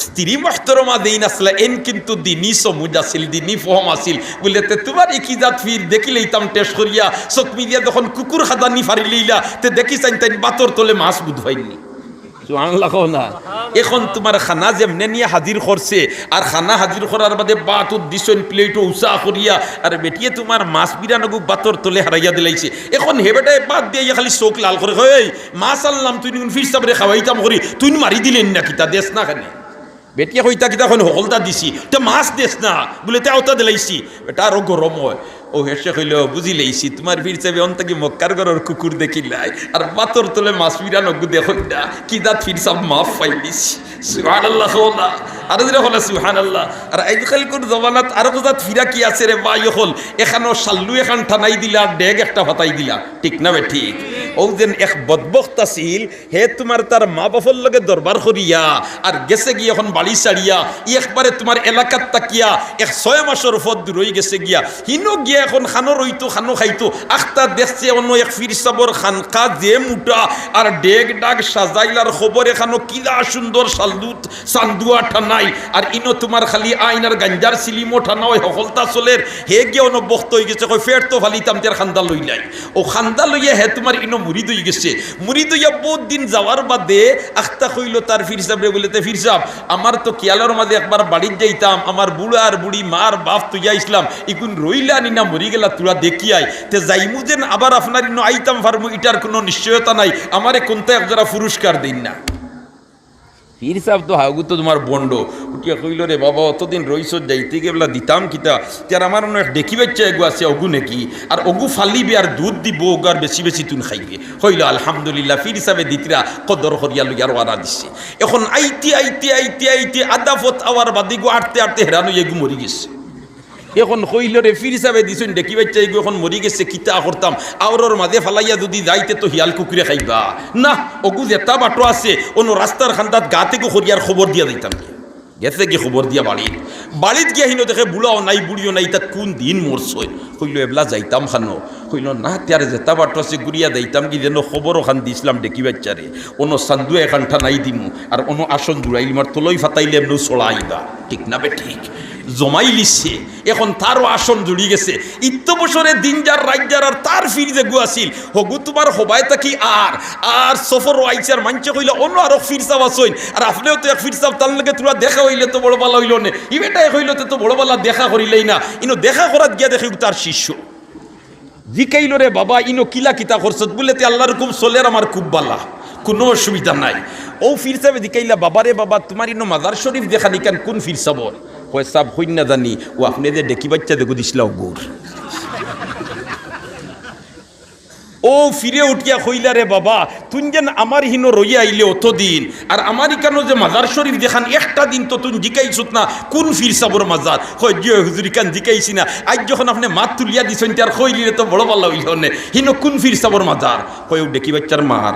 স্ত্রী মাস্টারমা দেইন আসলে এন কিন্তু দিনই সমুজ আসিল দিনই ফহম আসিল বলেতে তোমার একই জাত ফির দেখিলেইতাম টেস্ট করিয়া চোখ মিলিয়া যখন কুকুর খাদানি ফারি লইলা তে দেখি চাইন তাই বাতর তলে মাছ বুধ হয়নি না এখন তোমার খানা যেমনে নিয়ে হাজির করছে আর খানা হাজির করার বাদে বাত উদ্দিশন প্লেটও উষা করিয়া আর বেটিয়ে তোমার মাছ বিরানগু বাতর তলে হারাইয়া দিলাইছে এখন হে বেটায় বাদ দিয়ে খালি চোখ লাল করে এই মাছ আনলাম তুই ফির সাবরে খাওয়াইতাম করি তুই মারি দিলেন না কিতা দেশ না খানে বেটিয়া কইতা কিতা এখন হলতা দিছি তে মাছ দেশ না বলে তে আওতা দিলাইছি এটা আরো গরম হয় ও হেসে কইল বুঝি লাইছি তোমার ফির চাবি অন্তকি মক্কার ঘরের কুকুর দেখিলাই আর বাতর তলে মাছ বিরান অগু দেখো না কি দাঁত ফির সব মাফ পাইলিস সুবহানাল্লাহ হলা আর দিরা হলা সুবহানাল্লাহ আর আজকাল কোন জমানাত আর কোজাত ফিরা কি আছে রে ভাই হল এখানো শাল্লু এখান ঠানাই দিলা ডেগ একটা ফাটাই দিলা ঠিক না বে ঠিক ও যেন এক বদবখত আছিল হে তোমার তার মা বাপর লগে দরবার করিয়া আর গেছে গিয়ে এখন বাড়ি ছাড়িয়া একবারে তোমার এলাকাত তাকিয়া 6 মাসের ফদ দূর হয়ে গেছে গিয়া হিনো গিয়া এখন খানো রইতো খানো খাইতো আখতা দেখছে অন্য এক ফির সাবর খানকা যে মুটা আর ডেগ ডাক সাজাইলার খবর এখানো কিলা সুন্দর সালদুত সান্দুয়া ঠানাই আর ইনো তোমার খালি আইনার গাঞ্জার সিলিমো ঠানা ওই হকলতা চলের হে গিয়ে অন্য বক্ত হয়ে গেছে কই ফের তো ফালিতাম তার খান্দা লইলাই ও খান্দা লইয়া হে তোমার ইনো মুরিদ হয়ে গেছে মুরিদ হইয়া বহুত দিন যাওয়ার বাদে আখতা কইল তার ফির সাবরে বলেতে ফির সাব আমার তো কিয়ালার মাঝে একবার বাড়ির যাইতাম আমার বুড়া আর বুড়ি মার বাপ তুইয়া ইসলাম ইকুন রইলা নি না মরি গেলা তোরা দেখিয়াই তে যাইমু যেন আবার আপনার ইনো আইতাম ফারমু এটার কোনো নিশ্চয়তা নাই আমারে কোনটা একজোড়া পুরস্কার দিন না ফির সাহেব তো হাগু তো তোমার বন্ড উঠিয়া কইল রে বাবা অতদিন রইস যাইতে গেলা দিতাম কিতা তার আমার অনেক দেখি বাচ্চা এগু আছে অগু নাকি আর অগু ফালিবি আর দুধ দিব ওগু আর বেশি বেশি তুন খাইবে হইল আলহামদুলিল্লাহ ফির সাহেব দিতরা কদর করিয়া লইয়া রওনা দিছে এখন আইতে আইতে আইতে আইতে আদাফত আওয়ার বাদিগু আটতে আটতে হেরানো এগু মরি গেছে এখন কইল রে ফির হিসাবে দিছুন দেখি বাচ্চা এগু এখন মরি গেছে কিতা করতাম আওরর মাঝে ফালাইয়া যদি যাইতে তো হিয়াল কুকুরে খাইবা না অগু যেটা বাটো আছে অন্য রাস্তার খান্দাত গাতে গো খরিয়ার খবর দিয়া দিতাম গেছে গিয়ে খবর দিয়া বাড়িত গিয়া হিনো দেখে বুড়াও নাই বুড়িও নাই তা কোন দিন মরছই কইল এবলা যাইতাম খানো কইল না তার যেটা বাটো আছে গুড়িয়া যাইতাম কি যেন খবরও খান দিছিলাম দেখি বাচ্চারে অন্য সান্দু এখান ঠানাই দিমু আর অন্য আসন জুড়াইল মার তলই ফাতাইলে এমনি চড়াইবা ঠিক না বে ঠিক জমাই লিছে এখন তারও আসন জুড়ি গেছে ইত্য বছরে দিন যার রাত যার আর তার ফির যে গু আসিল হগু তোমার হবাই থাকি আর সফর আইছে আর মানছে কইলে অন্য আরো ফির সাব আসইন আর আপনিও তো এক ফির সাব তার লগে তোরা দেখা হইলে তো বড় বালা হইল না ইবেটাই হইলে তো বড় বালা দেখা করিলেই না ইনো দেখা করাত গিয়া দেখি তার শিষ্য জিকাইল রে বাবা ইনো কিলা কিতা করছত বলে তে আল্লাহর হুকুম চলের আমার খুব বালা কোনো অসুবিধা নাই ও ফির সাহেব দিকাইলা বাবারে বাবা তোমার ইনো মাজার শরীফ দেখা নিকান কোন ফির সাবর কয় সাব হইন না জানি ও আপনি যে ডেকি বাচ্চা দেখো দিছিলাও গোর ও ফিরে উঠিয়া কইলা রে বাবা তুই যেন আমার হিনো রইয়া আইলে অতদিন আর আমার ইকানো যে মাজার শরীফ দেখান একটা দিন তো তুই জিকাইছত না কোন ফির সাবর মাজার কই জিও হুজুর ইকান জিকাইছি না আজ যখন আপনি মাত তুলিয়া দিছেন তার কইলিলে তো বড় ভালো হইল নে হিনো কোন ফির সাবর মাজার কই দেখি বাচ্চার মার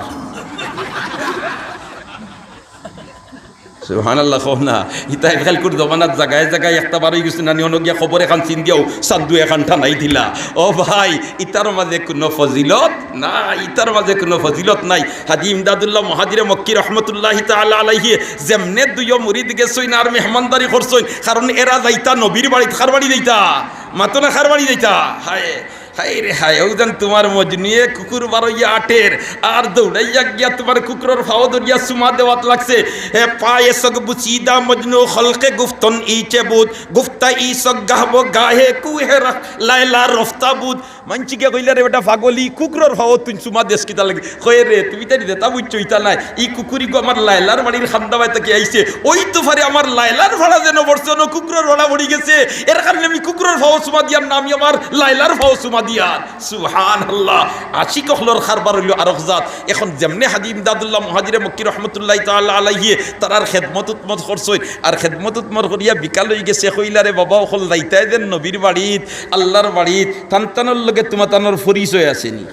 সুবহানাল্লাহ কও না ইতা খেয়াল করে জমানার জায়গায় জায়গায় একটা বার হয়ে গেছে না নিয়ন গিয়া খবর এখন চিন দিয়াও সাদু এখন ঠানাই দিলা ও ভাই ইতার মাঝে কোনো ফজিলত না ইতার মাঝে কোনো ফজিলত নাই হাজি ইমদাদুল্লাহ মহাজিরে মক্কি রহমতুল্লাহি তাআলা আলাইহি যেমনে দুইও মুরিদ গেছইন আর মেহমানদারি করছইন কারণ এরা যাইতা নবীর বাড়ি খার বাড়ি যাইতা মাতো না খার বাড়ি যাইতা হায় হাই রে হাই ওজন তোমার মজনুয়ে কুকুর বারইয়া আটের আর দৌড়াইয়া গিয়া তোমার কুকুরের ফাও দরিয়া সুমা দেওয়াত লাগছে হে পায়ে সগ বুচিদা মজনু খলকে গুফতন ইচে বুদ গুফতা ই সগ গাহব গাহে কুহে লাইলা রফতা বুদ মানচিকে কইলা রে বেটা পাগলি কুকুরের ফাও তুই সুমা দেশ কিতা লাগে কই রে তুমি তাই দেতা বুঝছো ইতা নাই ই কুকুরি গো আমার লাইলার বাড়ির খান্দা বাইতে কি আইছে ওই তো ফারে আমার লাইলার ভাড়া যেন বর্ষন কুকুরের ভাড়া পড়ি গেছে এর কারণে আমি কুকুরের ফাও সুমা দিয়ার নাম আমার লাইলার ফাও সুমা দিয়ার সুবহানাল্লাহ আশিক হলর খারবার হইল আরক জাত এখন যেমনে হাজি ইমদাদুল্লাহ মুহাজিরে মক্কি রহমতুল্লাহি তাআলা আলাইহি তারার খেদমত উতমত করছই আর খেদমত উতমত করিয়া বিকাল হই গেছে কইলারে বাবা হল যাইতাই দেন নবীর বাড়িত আল্লাহর বাড়িত তানতানোর লগে তোমাতানোর পরিচয় আসেনি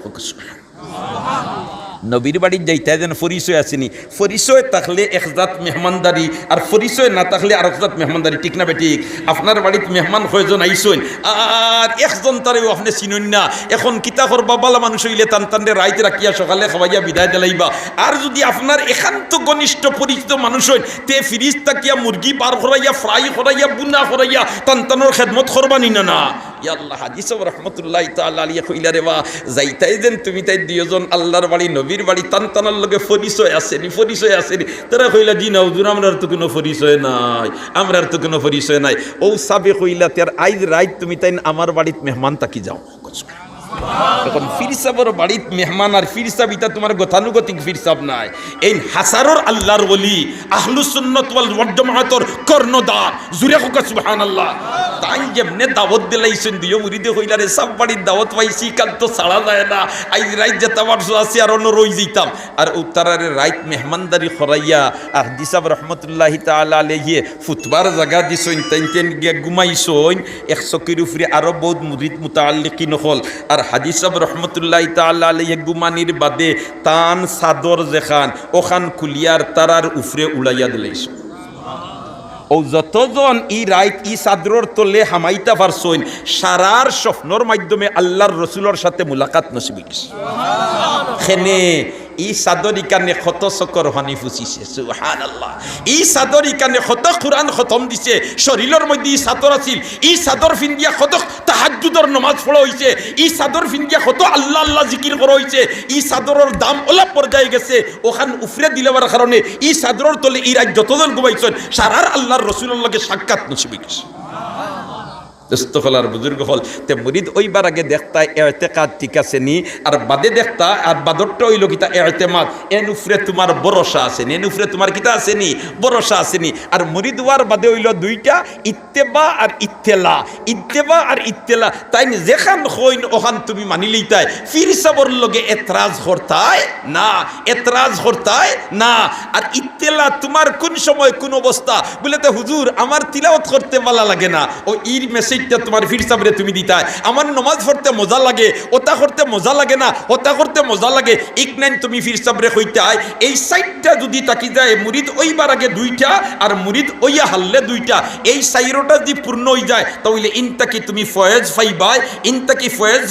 নবীর বাড়ির যাইতে যেন পরিচয় আসেনি পরিচয় থাকলে একজাত মেহমানদারি আর পরিচয় না থাকলে আর একজাত মেহমানদারি ঠিক না বেঠিক আপনার বাড়িতে মেহমান কয়জন আইসইন আর একজন তারেও আপনি চিনুন না এখন কিতা করবা বালা মানুষ হইলে টান টানলে রাইতে রাখিয়া সকালে খাওয়াইয়া বিদায় দিলাইবা আর যদি আপনার একান্ত ঘনিষ্ঠ পরিচিত মানুষ হইন তে ফিরিজ তাকিয়া মুরগি পার করাইয়া ফ্রাই করাইয়া বুনা করাইয়া টান টানোর খেদমত করবানি না না ইয়া আল্লাহ হাজি সাহেব রহমতুল্লাহি তাআলা আলাইহি কইলা রে বা যাইতাই দেন তুমি তাই দুইজন আল্লাহর বাড়ি নবীর বাড়ি টানটানার লগে পরিচয় আসেনি তারা কইলা জি না হুজুর আমরার তো কোনো পরিচয় নাই আমরার তো কোনো পরিচয় নাই ও সাবে কইলা তার আইজ রাইত তুমি তাই আমার বাড়িত মেহমান তাকি যাও এখন ফিরসাবর বাড়িত মেহমান আর ফিরসাব ইতা তোমার গতানুগতিক ফিরসাব নাই এই হাসারর আল্লাহর ওলি আহলুস সুন্নাত ওয়াল জামাআতর কর্ণধার জুরে হোক সুবহানাল্লাহ তাই যেমনে দাওয়াত দিলাইছেন দিও মুরিদে কইলারে সব বাড়ির দাওয়াত পাইছি কাল তো ছাড়া যায় না আইজ রাইত যেতে পারছো আসি আর অন্য রই যাইতাম আর উত্তরারে রাইত মেহমানদারি খরাইয়া আর দিসাব রহমতুল্লাহি তাআলা আলাইহি ফুতবার জায়গা দিছইন তাইতেন গিয়া ঘুমাইছইন 100 কির উপরে আরো বহুত মুরিদ মুতাআল্লিকিন হল আর হাজি সাহেব রহমতুল্লাহি তাআলা আলাইহি গুমানির বাদে তান সাদর যেখান ওখান কুলিয়ার তারার উফরে উড়াইয়া দিলাইছ ও যতজন ই রাইত ই সাদরর তলে হামাইতা পারছইন সারার স্বপ্নর মাধ্যমে আল্লাহর রসুলের সাথে মুলাকাত নসিব হইছে খেনে ই সাদরি কানে কত চকর হানি ফুচিছে সুবহানাল্লাহ ই সাদরি কানে কত কুরআন খতম দিছে শরীরের মধ্যে ই সাদর আছিল ই সাদর ফিন্দিয়া কত তাহাজ্জুদের নামাজ পড়া হইছে ই সাদর ফিন্দিয়া কত আল্লাহ আল্লাহ জিকির করা হইছে ই সাদরের দাম ওলা পর্যায়ে গেছে ওখান উফরে দিলেবার কারণে ই সাদরের তলে ই রাত যতজন ঘুমাইছেন সারার আল্লাহর রাসূলের লগে সাক্ষাৎ নসিব হইছে দস্তখলার বুজুর্গ হল তে মুরিদ ওইবার আগে দেখতা এতেকাদ ঠিক আছে নি আর বাদে দেখতা আর বাদরটা হইল কিতা এতেমাদ এন উফরে তোমার ভরসা আছে নি এন উফরে তোমার কিতা আছে নি ভরসা আছে নি আর মুরিদ হওয়ার বাদে হইল দুইটা ইত্তেবা আর ইত্তেলা তাই যেখান হইন ওখান তুমি মানি লইতাই ফির সাবর লগে এতরাজ করতায় না আর ইত্তেলা তোমার কোন সময় কোন অবস্থা বলে তো হুজুর আমার তিলাওয়াত করতে ভালো লাগে না ও ইর মেসেজ তোমার ফির সাবরে তুমি দিতাই আমার নামাজ পড়তে মজা লাগে ওটা করতে মজা লাগে না ওটা করতে মজা লাগে ইকনাইন তুমি ফির সাবরে কইতাই এই সাইডটা যদি তাকি যায় মুরিদ ওইবার আগে দুইটা আর মুরিদ ওইয়া হাললে দুইটা এই সাইরোটা যদি পূর্ণ হই যায় তাহলে ইনতাকি তুমি ফয়েজ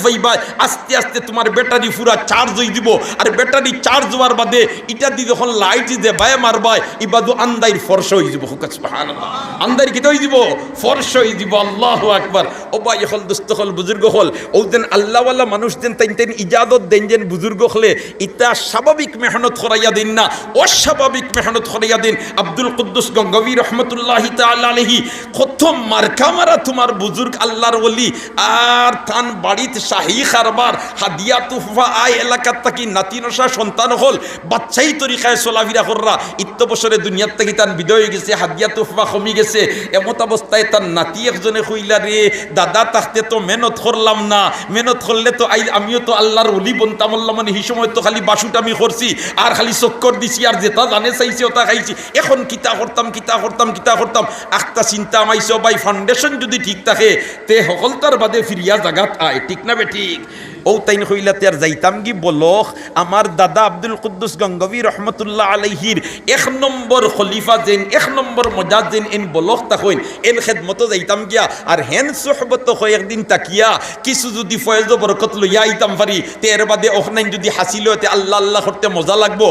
পাইবাই আস্তে আস্তে তোমার ব্যাটারি পুরা চার্জ হই দিব আর ব্যাটারি চার্জ হওয়ার বাদে এটা দি যখন লাইট যে বায় মারবাই ইবাদু আন্দাইর ফর্শ হই যাব সুবহানাল্লাহ আন্দাইর কি হই দিব ফর্শ হই দিব আল্লাহু আকবার ও ভাই হল দোস্ত হল বুজুর্গ হল ও দেন আল্লাহওয়ালা মানুষ দেন তাইতেন ইজাজত দেন যেন বুজুর্গ হলে ইতা স্বাভাবিক মেহনত করাইয়া দিন না অস্বাভাবিক মেহনত করাইয়া দিন আব্দুল কুদ্দুস গঙ্গবী রহমতুল্লাহি তাআলা আলাইহি কত মার্কা মারা তোমার বুজুর্গ আল্লাহর ওলি আর তান বাড়িতে শাহী খারবার হাদিয়া তুফা আই এলাকার থাকি নাতিনসা সন্তান হল বাচ্চাই তরিকায় চলাফিরা কররা ইত্য বছরে দুনিয়ার থেকে তান বিদায় হয়ে গেছে হাদিয়া তুফা কমি গেছে এমত অবস্থায় তার নাতি একজনে কইলা রে রে দাদা থাকতে তো মেহনত করলাম না, মেহনত করলে তো আমিও তো আল্লাহর ওলি বনতাম। আল্লাহ মানে এই সময় তো খালি বাসুটা আমি করছি আর খালি চক্কর দিছি আর যেটা জানে চাইছি ওটা খাইছি, এখন কিতা করতাম আখতা চিন্তা আমাইছো ভাই। ফাউন্ডেশন যদি ঠিক থাকে তে সকলতার বাদে ফিরিয়া জাগাত আয়, ঠিক না বে ঠিক? ও তাইন হইলাতে আর যাইতাম কি বলক আমার দাদা আব্দুল কুদ্দুস গঙ্গবী রহমতুল্লাহ আলাইহির 1 নম্বর খলিফা যেন 1 নম্বর মজাদ যেন এন বলক তাকইন এন খেদমত যাইতাম গিয়া আর হেন সোহবত হয় একদিন তাকিয়া কিছু যদি ফয়েজ বরকত লইয়া আইতাম পারি তে এর বাদে ওখানে যদি হাসিল হতে আল্লাহ আল্লাহ করতে মজা লাগবো,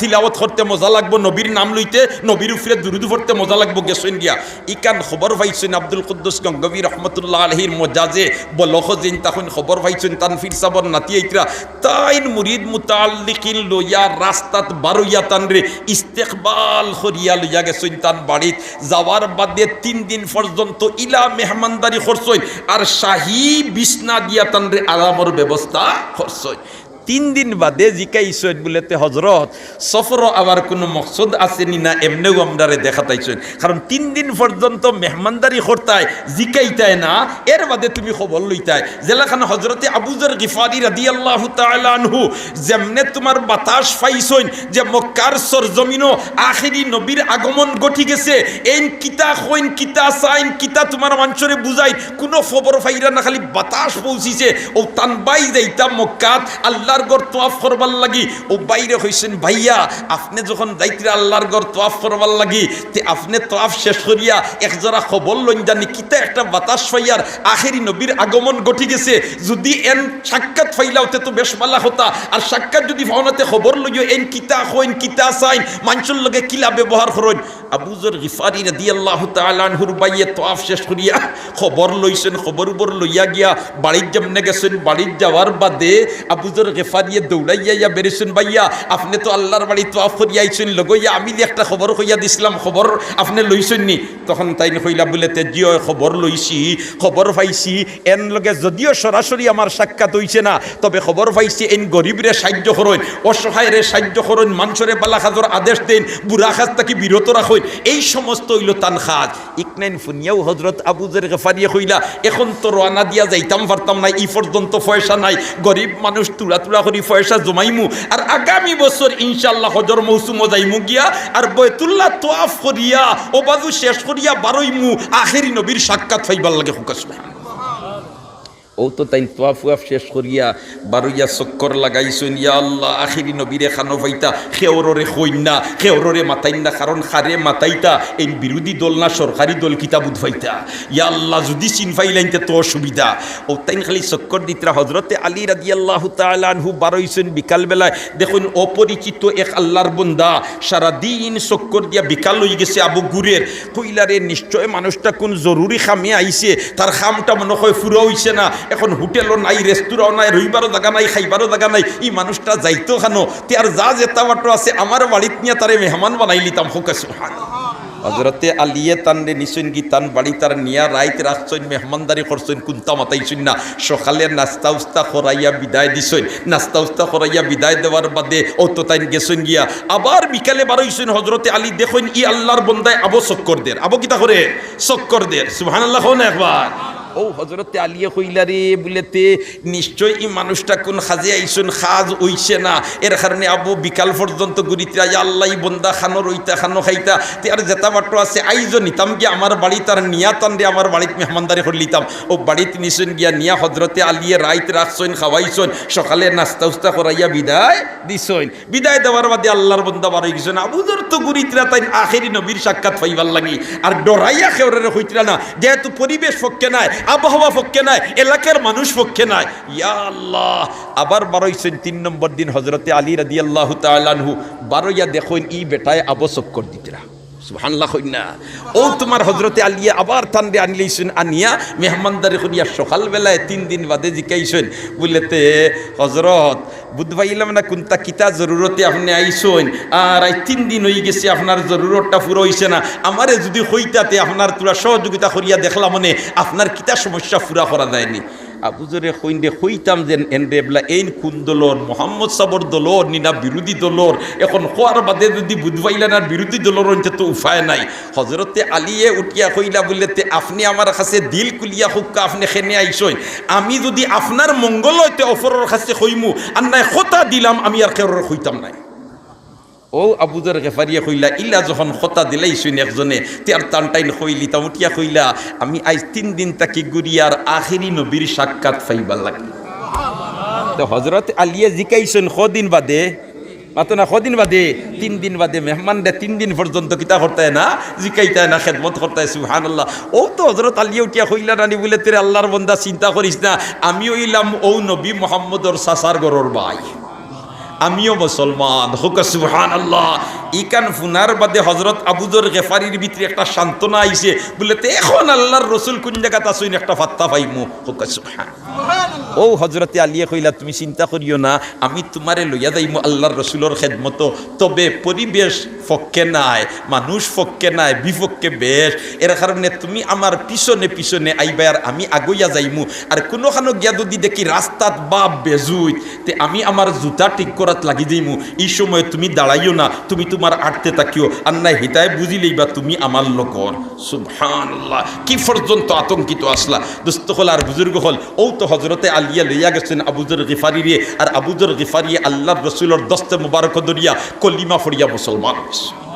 তিলাওয়াত করতে মজা লাগবো, নবীর নাম লইতে নবীর উপরে দুরুদ পড়তে মজা লাগবো গেছেন গিয়া। ইকান খবর পাইছেন আব্দুল কুদ্দুস গঙ্গবী রহমতুল্লাহ আলাইহির মজাজে বলক যেন তখন খবর পাইছেন তানফির সাবর নাতি আইতরা তাইন মুরিদ মুতাআল্লিকিন লইয়া রাস্তাত বারইয়া তানরে ইস্তেকবাল করিয়া লইয়া গেছেন তান বাড়িত। যাওয়ার বাদে 3 দিন পর্যন্ত ইলা মেহমানদারি করছই আর শাহী বিছনা দিয়া তানরে আরামের ব্যবস্থা করছই। 3 দিন বাদে জিকাইছেন বলেতে হজরত সফর আবার কোনো মকসদ আছে নি না এমনিও আমরারে দেখাতাইছেন, কারণ 3 দিন পর্যন্ত মেহমানদারি করতায় জিকাইতায় না, এর বাদে তুমি খবর লইতায়। জেলাখান হজরতে আবু যর গিফারি রাদিয়াল্লাহু তাআলা আনহু যেমনে তোমার বাতাস পাইছেন যে মক্কার সরজমিনও আখিরি নবীর আগমন ঘটি গেছে, এই কিতা কইন কিতা সাইন কিতা তোমার মানুষরে বুঝাই কোনো খবর পাইরা না, খালি বাতাস পৌঁছিছে ও তানবাই যাইতা মক্কাত আল্লাহ গড় তোয়াফ করবার লাগি। ও বাইরে হইছেন ভাইয়া আপনি যখন যাইতরা আল্লাহর গড় তোয়াফ করবার লাগি তে আপনি তোয়াফ শেষ করিয়া একজোড়া খবর লইন জানি কিতা একটা বাতাস পাইয়ার আখেরি নবীর আগমন ঘটি গেছে, যদি এন সাক্ষাৎ পাইলাও তে তো বেশ ভালো হতা, আর সাক্ষাৎ যদি পাওনাতে খবর লইও এন কিতা কইন কিতা চাইন মানুষের লগে কিলা ব্যবহার করেন। আবু যর গিফারি রাদিয়াল্লাহু তাআলা আনহুর বাইয়ে তোয়াফ শেষ করিয়া খবর লইছেন, খবর উপর লইয়া গিয়া বাড়ির যেমনে গেছেন, বাড়ির যাওয়ার বাদে আবু যর গিফারিয়ে দৌড়াইয়া বেরেছেন ভাইয়া আপনি তো আল্লাহর বাড়ি তোয়াফ করিয়া আইছেন লগইয়া আমি একটা খবর কইয়া দিছিলাম, খবর আপনি লইছেন নি? তখন তাই কইলা বলে তেজিও খবর লইছি, খবর পাইছি এন লগে যদিও সরাসরি আমার সাক্ষাৎ হইছে না, তবে খবর পাইছি এন গরিবরে সাহায্য করেন, অসহায়রে সাহায্য করেন, মানুষরে বালা খাজর আদেশ দেন, বুড়া খাজ তাকে বিরত রাখেন, এই সমস্ত হইল তান খাজ। ইকনাইন ফুনিয়াও হজরত আবু যর গিফারিয়ে কইলা এখন তো রওনা দিয়া যাইতাম পারতাম না, এই পর্যন্ত পয়সা নাই, গরিব মানুষ তুলা করি পয়সা জমাইমু আর আগামী বছর ইনশাআল্লাহ হজর মৌসুমও যাইমু গিয়া আর বাইতুল্লাহ তোয়াফ করিয়া ও বাজু শেষ করিয়া বারইমু আখেরি নবীর সাক্ষাৎ পাইবার লাগে। হুকা সুবহানাল্লাহ। ও তো তাই তোয়াফ শেষ করিয়া বারইয়া চক্কর লাগাইছেন, ইয়া আল্লাহ আখিরি নবীরে খানো পাইতা খেওররে কইনা খেওররে মাতাইনা, কারণ খারে মাতাইতা এই বিরোধী দল না সরকারি দল কিতাব উদ্ভাইতা, ইয়া আল্লাহ যদি চিন পাইলাইতে তো অসুবিধা। ও তাই খালি চক্কর দিতরা। হজরতে আলী রাদিয়াল্লাহু তাআলা আনহু বারইছেন বিকালবেলায়, দেখুন অপরিচিত এক আল্লাহর বন্দা সারাদিন চক্কর দিয়া বিকাল হয়ে গেছে আবু গুরের কইলারে নিশ্চয় মানুষটা কোন জরুরি খামে আইছে, তার খামটা মনে হয় ফুরা হইছে না, এখন হোটেলও নাই, রেস্তোরাঁও নাই, রইবারও জায়গা নাই, খাইবারও জায়গা নাই, এই মানুষটা যাইতো খানো তে আর যা যেতা বাটো আছে আমার বাড়িত নিয়ে তারে মেহমান বানাই লিতাম। হুকা সুবহানাল্লাহ। হজরতে আলিয়ে তানরে নিছেন কি তান বাড়ি তার নিয়া রাইত রাখছেন, মেহমানদারি করছেন, কুন্তা মাতাইছেন না, সকালে নাস্তা উস্তা করাইয়া বিদায় দিছেন, নাস্তা উস্তা করাইয়া বিদায় দেওয়ার বাদে ও তো তাই গেছেন গিয়া আবার বিকালে বারইছেন। হজরতে আলী দেখুন ই আল্লাহর বন্দায় আবো চক্কর দের, আবো কিতা করে চক্কর দের। সুবহানাল্লাহ হন একবার। ও হজরতে আলিয়া কইলা রে বলেতে নিশ্চয় এই মানুষটা কোন খাজে আইসুন, খাজ হইছে না, এর কারণে আবু বিকাল পর্যন্ত ঘুরিতে আল্লাহ বন্দা খানো রইতা খানো খাইতা তে আর যেতা বাটো আছে আইজো নিতাম গিয়া আমার বাড়ি তার নিয়া তানরে আমার বাড়িতে মেহমানদারি করে লিতাম। ও বাড়িতে নিছেন গিয়া নিয়া হজরতে আলিয়ে রাইত রাখছেন, খাওয়াইছেন, সকালে নাস্তা উস্তা করাইয়া বিদায় দিছেন। বিদায় দেওয়ার বাদে আল্লাহর বন্দা বারই গেছেন। আবুদর তো ঘুরিতরা তাই আখেরি নবীর সাক্ষাৎ পাইবার লাগি আর ডরাইয়া খেওরে হইতরা না, যেহেতু পরিবেশ পক্ষে নাই, আবহাওয়া পক্ষে নাই, এলাকার মানুষ পক্ষে নাই। ইয়া আল্লাহ আবার বারইছেন 3 নম্বর দিন হজরতে আলী রাদিয়াল্লাহু তাআলা আনহু বারইয়া দেখুন ই বেটায় আবচক্কর দিতরা। সুবহানাল্লাহ কইনা। ও তোমার হজরতে আলিয়া আবার তানরে আনিলেছেন, আনিয়া মেহমানদারি করিয়া সকালবেলায় 3 দিন বাদে জিকাইছেন বলেতে হজরত বুধবাইলাম না কোনটা কিতা জরুরতে আপনি আইসেন আর 3 দিন হয়ে গেছে আপনার জরুরতটা পুরো হইছে না, আমারে যদি হইতাতে আপনার তোরা সহযোগিতা করিয়া দেখলাম মনে আপনার কিতা সমস্যা পুরা করা যায়নি। আবুজরে কইন্দে কইতাম যেন এনরে বলা এই কোন দলর মোহাম্মদ সাবর দলর নিনা বিরোধী দলর এখন খোয়ার বাদে যদি বুধবাইলেন আর বিরোধী দলর অঞ্চে তো উপায় নাই হজরতে আলিয়ে উঠিয়া কইলা বলতে আপনি আমার কাছে দিল কুলিয়া হুক্কা আপনি খেনে আইসই আমি যদি আপনার মঙ্গল হইতে অফরের কাছে কইমু আর নাই কথা দিলাম আমি আর কেউ কইতাম নাই ও আবুজর গেফারিয়া কইলা ইলা যখন কথা দিলাইছুন একজনে তার টানটাইন কইলি তা উঠিয়া কইলা আমি আজ 3 দিন তাকি গুরিয়ার আখেরি নবীর সাক্ষাৎ পাইবার লাগি তো হজরত আলিয়ে জিকাইছেন কদিন বাদে মাতো না কদিন বাদে 3 দিন বাদে মেহমানরা 3 দিন পর্যন্ত কিতা করতে না জিকাইতে না খেদমত করতে সুবহানাল্লাহ ও তো হজরত আলিয়ে উঠিয়া কইলা রানি বলে তেরে আল্লাহর বান্দা চিন্তা করিস না আমি হইলাম ও নবী মুহাম্মদর সাসার গরর ভাই আমিও মুসলমান হুকা সুবহানাল্লাহ ইকান ফুনার বাদে হযরত আবুযর গেফারির ভিতরে একটা সান্তনা আইছে বলে তে এখন আল্লাহর রাসূল কোন জায়গাত আছেন একটা ফাত্তা পাইমু হুকা সুবহানাল্লাহ ও হযরতে আলিয়ে কইলা তুমি চিন্তা করিও না আমি তোমারে লইয়া যাইমু আল্লাহর রাসূলের খেদমত তবে পরিবেশ ফক্কে নাই মানুষ ফক্কে নাই বিপক্ষে বেশ এর কারণে তুমি আমার পিছনে পিছনে আইবা আর আমি আগইয়া যাইমু আর কোনোখানো গিয়া যদি দেখি রাস্তাত বাপ বেজুই তে আমি আমার জুতা ঠিক করাত লাগি যাইমু এই সময় তুমি দাঁড়াইও না তুমি তোমার আটতে তাকিও আর নাই হিতায় বুঝিলেই বা তুমি আমার লোকর সুবহানাল্লাহ কি পর্যন্ত আতঙ্কিত আসলা দোস্ত হল আর বুজুর্গ হল ও তো হজরতে আলিয়া লইয়া গেছেন আবুযর গিফারি রে আর আবুযর গিফারি আল্লাহর রাসূলের দস্তে মুবারক দরিয়া কলিমা ফড়িয়া মুসলমান হইছে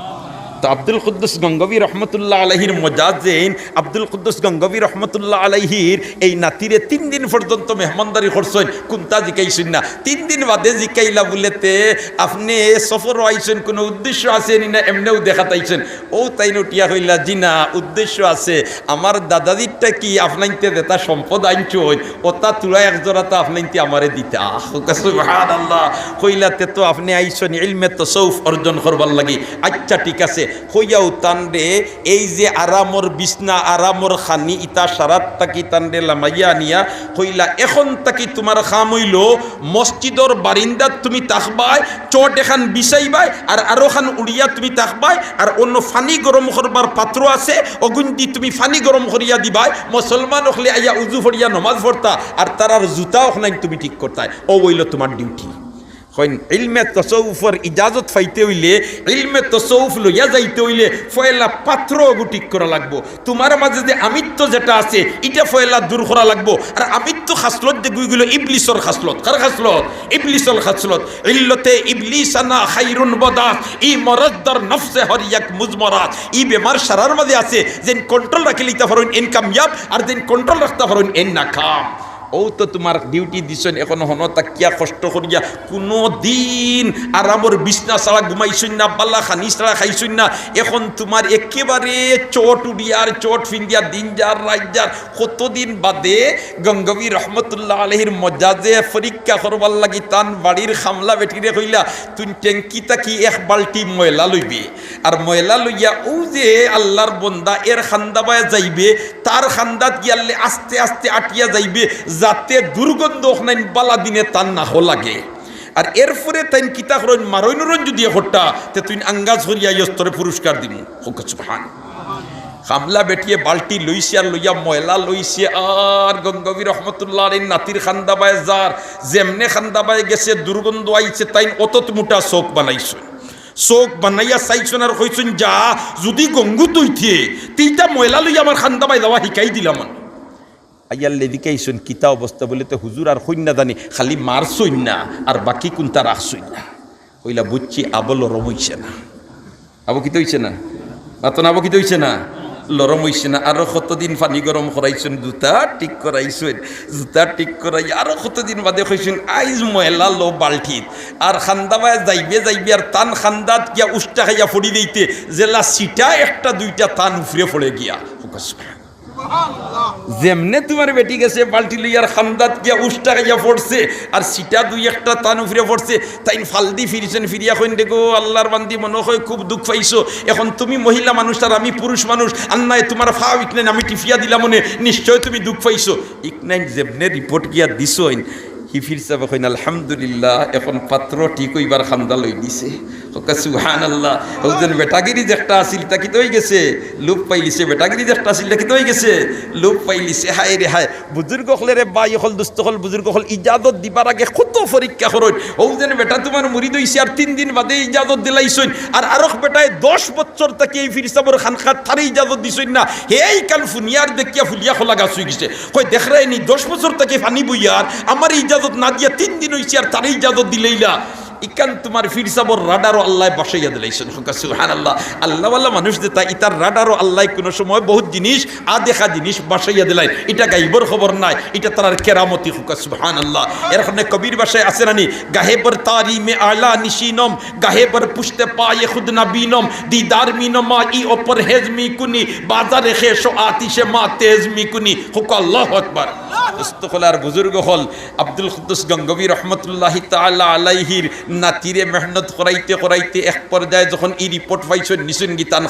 তো আব্দুল কুদ্দুস গঙ্গবী রহমতুল্লাহ আলাইহির মজাজেন আব্দুল কুদ্দুস গঙ্গবী রহমতুল্লাহ আলাইহির এই নাতিরে 3 দিন পর্যন্ত মেহমানদারি করছেন কোনটা জিকাইছেন না 3 দিন বাদে জিকাইলা বলেতে আপনি সফর আইছেন কোনো উদ্দেশ্য আছে না এমনিও দেখাতাইছেন ও তাই নটিয়া হইলা জি না উদ্দেশ্য আছে আমার দাদাদিরটা কি আপনাইতে দেতা সম্পদ আইনছই ওটা তুলা এক জোড়াটা আপনাইতে আমারে দিতা সুবহানাল্লাহ কইলাতে তো আপনি আইছেন ইলমে তাসাউফ অর্জন করবার লাগি আচ্ছা ঠিক আছে হইয়াও তান্ডে এই যে আরামর বিছনা আরামর খানি ইতা সারাত তাকি তান্ডে লামাইয়া নিয়া হইলা এখন তাকি তোমার খাম হইল মসজিদর বারিন্দাত তুমি তাকবাই চট এখান বিছাইবাই আর আরো খান উড়িয়া তুমি তাকবাই আর অন্য ফানি গরম করবার পাত্র আছে অগুন্তি তুমি ফানি গরম করিয়া দিবাই মুসলমান হলে আইয়া উজু ফরিয়া নমাজ পড়তা আর তারার জুতা ওখানে তুমি ঠিক করতাই ও হইল তোমার ডিউটি হইন ইলমে তাসাউফের ইজাজত পাইতে হইলে ইলমে তাসাউফ লইয়া যাইতে হইলে ফয়লা পাত্র গুটিক করা লাগবো তোমার মাঝে যে আমিত্ব যেটা আছে এটা ফয়লা দূর করা লাগবো আর আমিত্ব খাসলত যেগুলো ইবলিসর খাসলত কার খাসলত ইবলিসর খাসলত ইল্লতে ইবলিসানা খাইরুন বদাস ই মরদ্দার নফসে হরিয়াক মুজমারাত ই বেমার সারার মাঝে আছে যেন কন্ট্রোল রাখে লিতে পারেন এন কামিয়াব আর যেন কন্ট্রোল রাখতে পারেন এন নাকাম ও তো তোমার ডিউটি দিছেন এখন হন তাকিয়া কষ্ট করিয়া কোনো দিন আরামর বিছনা ছাড়া ঘুমাইছুন না বাল্লা খানি ছাড়া খাইছুন না এখন তোমার একেবারে চট উড়িয়ার চট ফিন্দিয়া দিন যার রাত যার কতদিন বাদে গঙ্গবী রহমতুল্লাহ আলাইহির মজাজে পরীক্ষা করবার লাগি তান বাড়ির খামলা বেটিরে কইলা তুই ট্যাঙ্কি তাকি এক বালটি ময়লা লইবে আর ময়লা লইয়া ও যে আল্লাহর বন্দা এর খান্দাবায় যাইবে তার খান্দাত গিয়ালে আস্তে আস্তে আটিয়া যাইবে যাতে দুর্গন্ধ ওখানে বালা দিনে তান না লাগে আর এরপরে তাই কিতা করেন মারৈনরন যদি হট্টা তে তুই আঙ্গাজ হরিয়া ইস্তরে পুরস্কার দিমু সুবহান খামলা বেটিয়ে বালটি লইছে আর লইয়া ময়লা লইছে আর গঙ্গবী রহমতুল্লাহ আলাইহির নাতির খান্দাবায় যার যেমনে খান্দাবায় গেছে দুর্গন্ধ আইছে তাই অতত মোটা চোখ বানাইছে চোখ বানাইয়া চাইছন আর কইছুন যা যদি গঙ্গু তুইথিয়ে তিনটা ময়লা লইয়া আমার খান্দাবায় যাওয়া শিকাই দিলাম আইয়াল্লে দিকেইছুন কিতা অবস্থা বলে তো হুজুর আর কইনা জানি খালি মারছই না আর বাকি কোনটা রাখছই না কইলা বুঝছি আবল লরম হইছে না আবো কি হইছে না আতন আবো কি হইছে না লরম হইছে না আরো কতদিন পানি গরম করাইছেন জুতা ঠিক করাইছেন জুতা ঠিক করাই আরো কতদিন বাদে কইছেন আইজ ময়লা লো বালঠিত আর খান্দাবায় যাইবে আর তান খান্দাত গিয়া উষ্টা খাইয়া ফড়ি দিতে জেলা সিটা একটা দুইটা তান উফরে পড়ে গিয়া যেমনে তোমার বেটি গেছে বালটি লইয়ার খান্দাত গিয়া উষ্টা খাইয়া পড়ছে আর সিটা দুই একটা তান উফরে পড়ছে তাই ফালদি ফিরিছেন ফিরিয়া কইন দেখো আল্লাহর বান্দি মনে হয় খুব দুঃখ পাইছো এখন তুমি মহিলা মানুষ আর আমি পুরুষ মানুষ আন্নায় তোমার ফাও ইকনাইন আমি টিফিয়া দিলাম মনে নিশ্চয় তুমি দুঃখ পাইছো ইকনাইন যেমনে রিপোর্ট গিয়া দিছইন হিফির সাহেব কইন আলহামদুলিল্লাহ এখন পাত্র ঠিক হইবার খান্দা লই দিছে সুবহানাল্লাহ। ওজন বেটাগিরি যে একটা আসিল তা কি তো হয়ে গেছে লোপ পাইলিছে, বেটাগিরি যে একটা আসিল তা কি তো হয়ে গেছে লোপ পাইলিছে। হায় রে হায়, বুজুর্গ হলে রে বাই হল দুস্থ হল বুজুর্গ হল ইজাজত দিবার আগে কত পরীক্ষা করুন। ওজন বেটা তোমার মুরিদ হইছে আর 3 দিন বাদে ইজাজত দিলাইছইন, আর আরক বেটায় 10 বছর থেকে এই ফির সাবর খানখাত থারে ইজাজত দিছইন না। হেই কাল ফুনিয়ার দেখিয়া ফুলিয়া খোলা গাছ হয়ে গেছে। কই দেখ রাইনি 10 বছর থেকে ফানি বইয়ার আমার ইজাজত না দিয়া 3 দিন হইছে আর তারে ইজাজত দিলেইলা। ইকান তোমার ফির সাবর রাডারও আল্লাহ বসাইয়া দিলাইছেন। সুবহানাল্লাহ। আল্লাহ ওয়াল্লাহ মানুষ যে তা ইতার রাডারও আল্লাহ কোনো সময় বহুত জিনিস আদেখা জিনিস বসাইয়া দিলাই, এটা গাইবর খবর নাই, এটা তার কেরামতি। সুবহানাল্লাহ। এরকম কবির ভাষায় আছে নানি, গাহে পর তারি মে আলা নিশিনম, গাহে পর পুষতে পায়ে খুদ না বিনম, দিদার মিনমা ই ওপর হেজমি কুনি, বাজারে খেশো আতিশে মা তেজমি কুনি। হুক আল্লাহু আকবার। দোস্তখলার বুজুর্গ হল আব্দুল কুদ্দুস গঙ্গবী রহমতুল্লাহি তাআলা আলাইহির নাতিরে মেহনত করাইতে করাইতে এক পর্যায়ে যখন এই রিপোর্ট পাইছেন নিছেন গীতান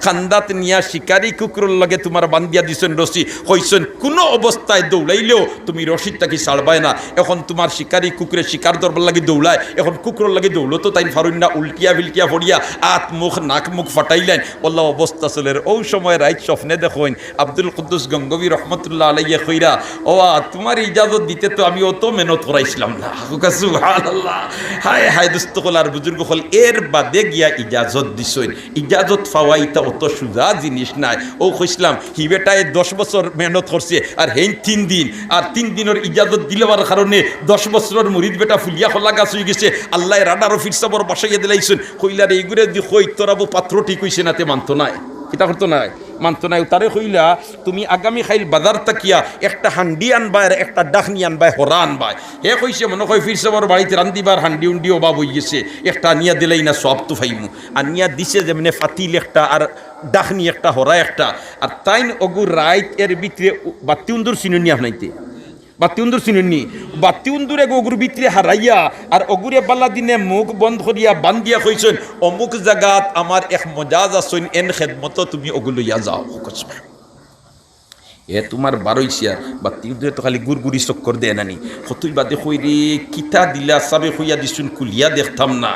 খান্দাত নিয়া শিকারি কুকুরের লগে তোমার বান্দিয়া দিছেন রশি, কইছেন কোনো অবস্থায় দৌড়াইলেও তুমি রশিদটাকে ছাড়বাই না। এখন তোমার শিকারি কুকুরে শিকার দরবার লাগে দৌড়ায়, এখন কুকুরের লাগে দৌড়লো তো তাই ফারুন না, উল্টিয়া বিল্টিয়া ফড়িয়া আত মুখ নাক মুখ ফাটাইলেন। ওল্লা অবস্থা চলের ও সময় রাইত স্বপ্নে দেখেন আব্দুল কুদ্দুস গঙ্গবী রহমতুল্লাহ আলাইহি কইরা, ও তোমার ইজাজত দিতে তো আমি অত মেহনত করাইছিলাম না। সুবহানাল্লাহ। হায় হায় দুস্থকলার বুজুর্গ হল এর বাদে গিয়া ইজাজত দিছইন। ইজাজত পাওয়াইটা অত সুজা জিনিস নাই। ও কইছিলাম হি বেটায় 10 বছর মেহনত করছে আর হেন 3 দিন, আর 3 দিনের ইজাজত দিলেবার কারণে 10 বছরের মুরিদ বেটা ফুলিয়া খোলা গাছ হয়ে গেছে। আল্লাহ রাডারও ফির সাবর বসাইয়া দিলাইছেন। কইলার এইগুলো দি কই তোরাবো পাত্র ঠিক হইছে না, তে মানতো নাই, কিতা করতো নাই, মানতো নাই। তারে কইলা তুমি আগামী খাইল বাজার তাকিয়া একটা হান্ডি আনবাই আর একটা ডাকনি আনবাই, হরা আনবাই। হে কইছে মনে কই ফির সাবর বাড়িতে রান্দিবার হান্ডি উন্ডি অভাব হয়ে গেছে, একটা আনিয়া দিলেই না সব তো ফাইমু। আনিয়া দিছে যেমনি ফাতিল একটা আর ডাকনি একটা, হরা একটা। আর তাইন অগুর রাইত এর ভিতরে বাতি উন্দুর চিনুনি আপনাইতে, বাতি উন্দুর চিনুনি, বাতি উন্দুরে অগুর ভিতরে হারাইয়া আর অগুরে বাল্লা দিনে মুখ বন্ধ করিয়া বান্ধিয়া কইছেন অমুক জায়গাত আমার এক মজাজ আসইন এন খেদমত তুমি ওগুলো লইয়া যাও। এ তোমার বারোইছিয়া বা তিউদে তো খালি গুড়গুড়ি চক্কর দেয় নানি, কতই বাদে কইরে কিতা দিলা সাবে কইয়া দিছুন কুলিয়া দেখতাম না,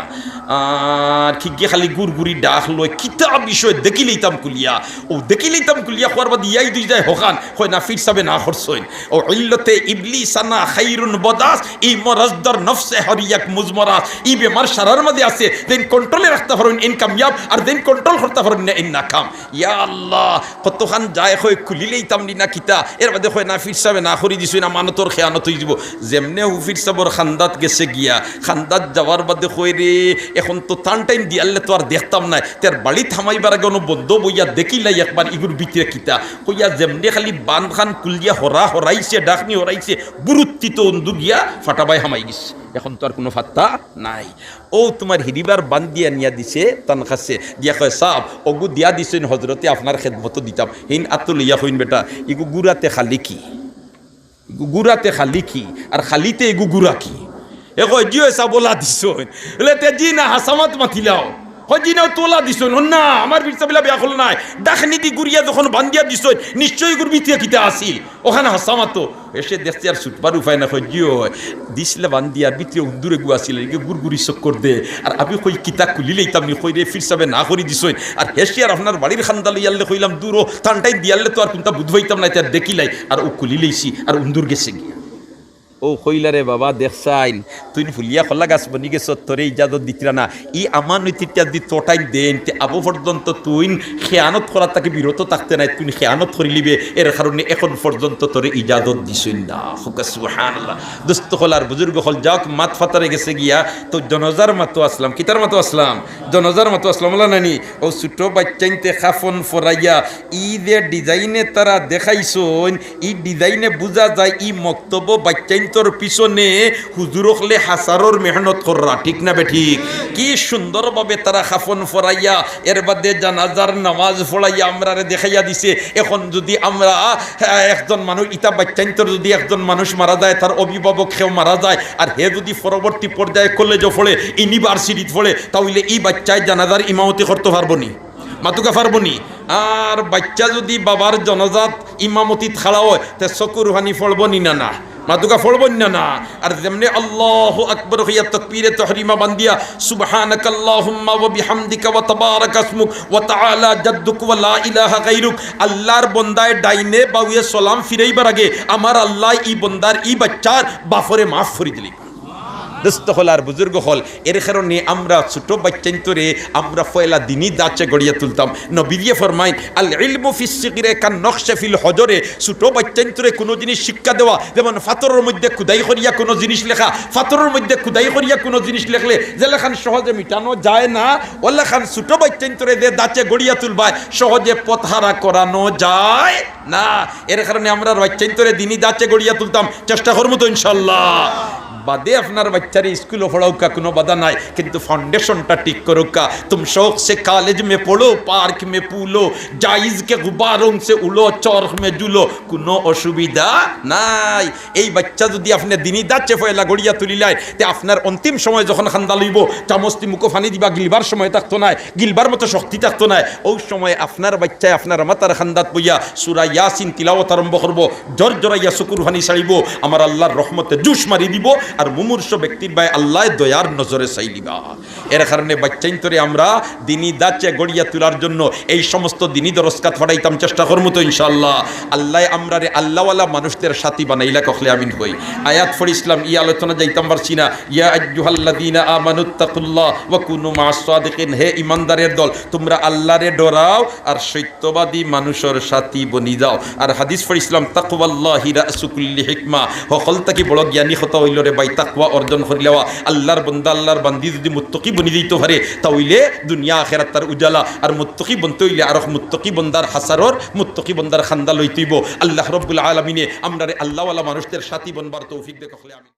আর ঠিকগে খালি গুড়গুড়ি ডাক লয় কিতা বিষয় দেখি লইতাম কুলিয়া। ও দেখি লইতাম কুলিয়া খোয়ার বাদ ইয়াই দুই যায় হকান হয় না ফির সাবে না খরসইন। ও ইল্লতে ইবলিসানা খাইরুন বদাস, এই মরাজদার নফসে হরিয়াক মুজমরাস, এই বেমার সারার মধ্যে আছে দেন কন্ট্রোলে রাখতে পারেন ইন কামিয়াব, আর দেন কন্ট্রোল করতে পারেন না ইন নাকাম। ইয়া আল্লাহ কতখান যায় হয় খুলি লইতাম না কিতা, এর বাদে হয় না ফির সাবে না করি দিছই না মানতর খেয়ানত হয়ে যাব। যেমনে হুফির সাবর খান্দাত গেছে গিয়া, খান্দাত যাওয়ার বাদে কই রে এখন তো টান টাইম দিয়ালে তো আর দেখতাম নাই, তার বাড়ি থামাইবার আগে বন্ধ বইয়া দেখিলাই একবার ইগুর ভিতরে কিতা কইয়া যেমনে খালি বান খান কুলিয়া হরা হরাইছে ডাকনি হরাইছে বুরুত্তি তো অন্দুর গিয়া ফাটাবাই হামাই গেছে। এখন তো আর কোনো ফাত্তা নাই। ও তোমার হিরিবার বান দিয়া নিয়া দিছে তান খাসে দিয়া কয় সাহ ওগু দিয়া দিছেন হজরতে আপনার খেদমতো দিতাম। হিন আত্ম লইয়া কইন বেটা ইগু গুড়াতে খালি কি, ইগু গুড়াতে খালি কি আর খালিতে ইগু গুড়া কি? এ কয় জিও এসা বলা দিছইন বলে তে জি না হাসামাত মাতিলাও হজিনাও তোলা দিছইন না আমার বিরসাবিলা বিয়া হল নাই ডাকনি দি গুড়িয়া যখন বান্ধিয়া দিছইন নিশ্চয়ই গুড় বিতিয়া কিতা আসিল ওখানে হাসামাতো এসে দেখতে আর ছুটবার উপায় না। কই জিও দিছিলে বান্ধিয়া ভিতরে দূরে গু আসিল গুড়গুড়ি চক্কর দে আর আমি কই কিতা খুলিলেই তামনি কই রে ফির সাবে না করি দিছইন। আর হেসি আর আপনার বাড়ির খান্দা লইয়ালে কইলাম দূরও টানটাই দিয়ালে তো আর কোনটা বুঝবাইতাম না, তার দেখিলাই আর ও খুলিলেইছি আর উন্দুর গেছে গিয়া। ও কইলারে বাবা দেখছাইন তুই ফুলিয়া খোলা গাছ বনি গেছ তোরে ইজাজত দিতিরা না, ই আমার নৈতিকটা দি তোটাই দেন আবু পর্যন্ত তুই খেয়ানত করার তাকে বিরত থাকতে নাই, তুই খেয়ানত করিলিবে এর কারণে এখন পর্যন্ত তোরে ইজাজত দিছইন না। সুবহানাল্লাহ। দোস্ত হলার বুজুর্গ হল যাক মাত ফাতারে গেছে গিয়া তো জনজার মাতো আসলাম, কিতার মাতো আসলাম, জনজার মাতো আসলাম বলা নানি। ও ছোট বাচ্চাইনতে খাফন ফরাইয়া ই যে ডিজাইনে তারা দেখাইছইন ই ডিজাইনে বোঝা যায় ই মক্তব্য বাচ্চাইন তোর পিছনে হুজুর হলে হাসারোর মেহনত কররা, ঠিক না বে ঠিক? কি সুন্দরভাবে তারা খাফন ফরাইয়া এর বাদে জানাজার নামাজ পড়াইয়া আমরা দেখাইয়া দিছে। এখন যদি আমরা একজন মানুষ ইতা বাচ্চাইন্তর যদি একজন মানুষ মারা যায় তার অভিভাবক সেও মারা যায় আর হে যদি পরবর্তী পর্যায়ে কলেজও পড়ে ইউনিভার্সিটি পড়ে তাহলে এই বাচ্চায় জানাজার ইমামতি করতে পারবো নি, মাতুকা পারবো নি? আর বাচ্চা যদি বাবার জনজাত ইমামতি খাড়া হয় তে চকুর হানি পড়ব নি না? না মাদুকা ফড়বন না। আর যেমনি আল্লাহু আকবার হইয়া তাকবীরে তাহরিমা বান্দিয়া সুবহানাকাল্লাহুম্মা ওয়া বিহামদিকা ওয়া তাবারাকা ইসমুক ওয়া তাআলা জাদ্দুক ওয়া লা ইলাহা গায়রুক, আল্লাহর বন্দায় ডাইনে বাউয়ে সালাম ফিরাইবার আগে আমার আল্লাহ ই বন্দার ই বাচ্চার বাফরে মাফ করে দিলি। দোস্ত হল আর বুজুর্গ হল, এর কারণে আমরা ছোট বাচ্চান্তরে আমরা ফয়লা দিনই দাঁচে গড়িয়ে তুলতাম। নবীয়ে ফরমাইন আল ইলমু ফিস সিগরে কান নকশা ফিল হজরে, ছোট বাচ্চান্তরে কোনো জিনিস শিক্ষা দেওয়া, যেমন ফাতরের মধ্যে খুদাই করিয়া কোনো জিনিস লেখা, ফাতরের মধ্যে খুদাই করিয়া কোনো জিনিস লেখলে যে লেখান সহজে মিটানো যায় না, ও লেখান ছোট বাচ্চান্তরে যে দাঁচে গড়িয়া তুলবায় সহজে পথহারা করানো যায় না। এর কারণে আমরা বাচ্চান্তরে দিনই দাঁচে গড়িয়া তুলতাম। চেষ্টা করবো তো ইনশাল্লাহ। বাদে আপনার বাচ্চারে স্কুলে পড়াউকা কোনো বাধা নাই, কিন্তু ফাউন্ডেশনটা ঠিক করুকা। তুম শौक से कॉलेज में पढ़ो, पार्क में पूलो, जायज के गुब्बारों से उलो, चौक में जुलो, কোনো অসুবিধা নাই। এই বাচ্চা যদি আপনি দিনই দাচ্ছে ফয়লা গড়িয়া তুলিলাই, তে আপনার অন্তিম সময় যখন খান্দা লইব চামচটি মুখো ফানি দিবা, গিলবার সময় থাকতো না, গিলবার মতো শক্তি থাকতো না, ওই সময় আপনার বাচ্চায় আপনার মাতার খান্দাত বইয়া সূরা ইয়াসিন তিলাওয়াত আরম্ভ করব, জোর জোরাইয়া শুকুর ফানি ছাড়িব, আমার আল্লাহর রহমতে জুস মারি দিব, আর মুমূর্ষ ব্যক্তির ভাই আল্লাহ দয়ার নজরে চাইলিবা। এর কারণে বাচ্চাইন্তরে আমরা দিনই দাচ্ছে গড়িয়া তোলার জন্য এই সমস্ত দিনই দরজকাত ফাটাইতাম। চেষ্টা করবো তো ইনশাআল্লাহ। আল্লাহ আমরা রে আল্লাহওয়ালা মানুষদের সাথী বানাইলা কখলে আমিন হই। আয়াত ফর ইসলাম ই আলোচনা যাইতাম পারছি না। ইয়া আইয়ুহাল্লাযীনা আমানুত্তাকুল্লাহ ওয়া কুনু মা'আস সাদিকিন, হে ইমানদারের দল তোমরা আল্লাহরে ডরাও আর সত্যবাদী মানুষের সাথী বনি যাও। আর হাদিস ফর ইসলাম তাকওয়াল্লাহি রাসু কুল্লি হিকমা, হকল তাকি বড় জ্ঞানী হতা হইল রে ভাই তাকওয়া অর্জন করিলেওয়া আল্লাহর বন্দা আল্লাহর বান্দি যদি মুত্তাকি বনি দিতে পারে তাইলে দুনিয়া আখিরাত তার উজালা। আর মুত্তাকি বনতে হইলে আর মুত্তাকি বন্দার হাসারর মুত্তাকি বন্দার খান্দা লইতেইব। আল্লাহ রাব্বুল আলামিনে আমরা আল্লাহওয়ালা মানুষদের সাথী বনবার তৌফিক দে কখলে আমিন।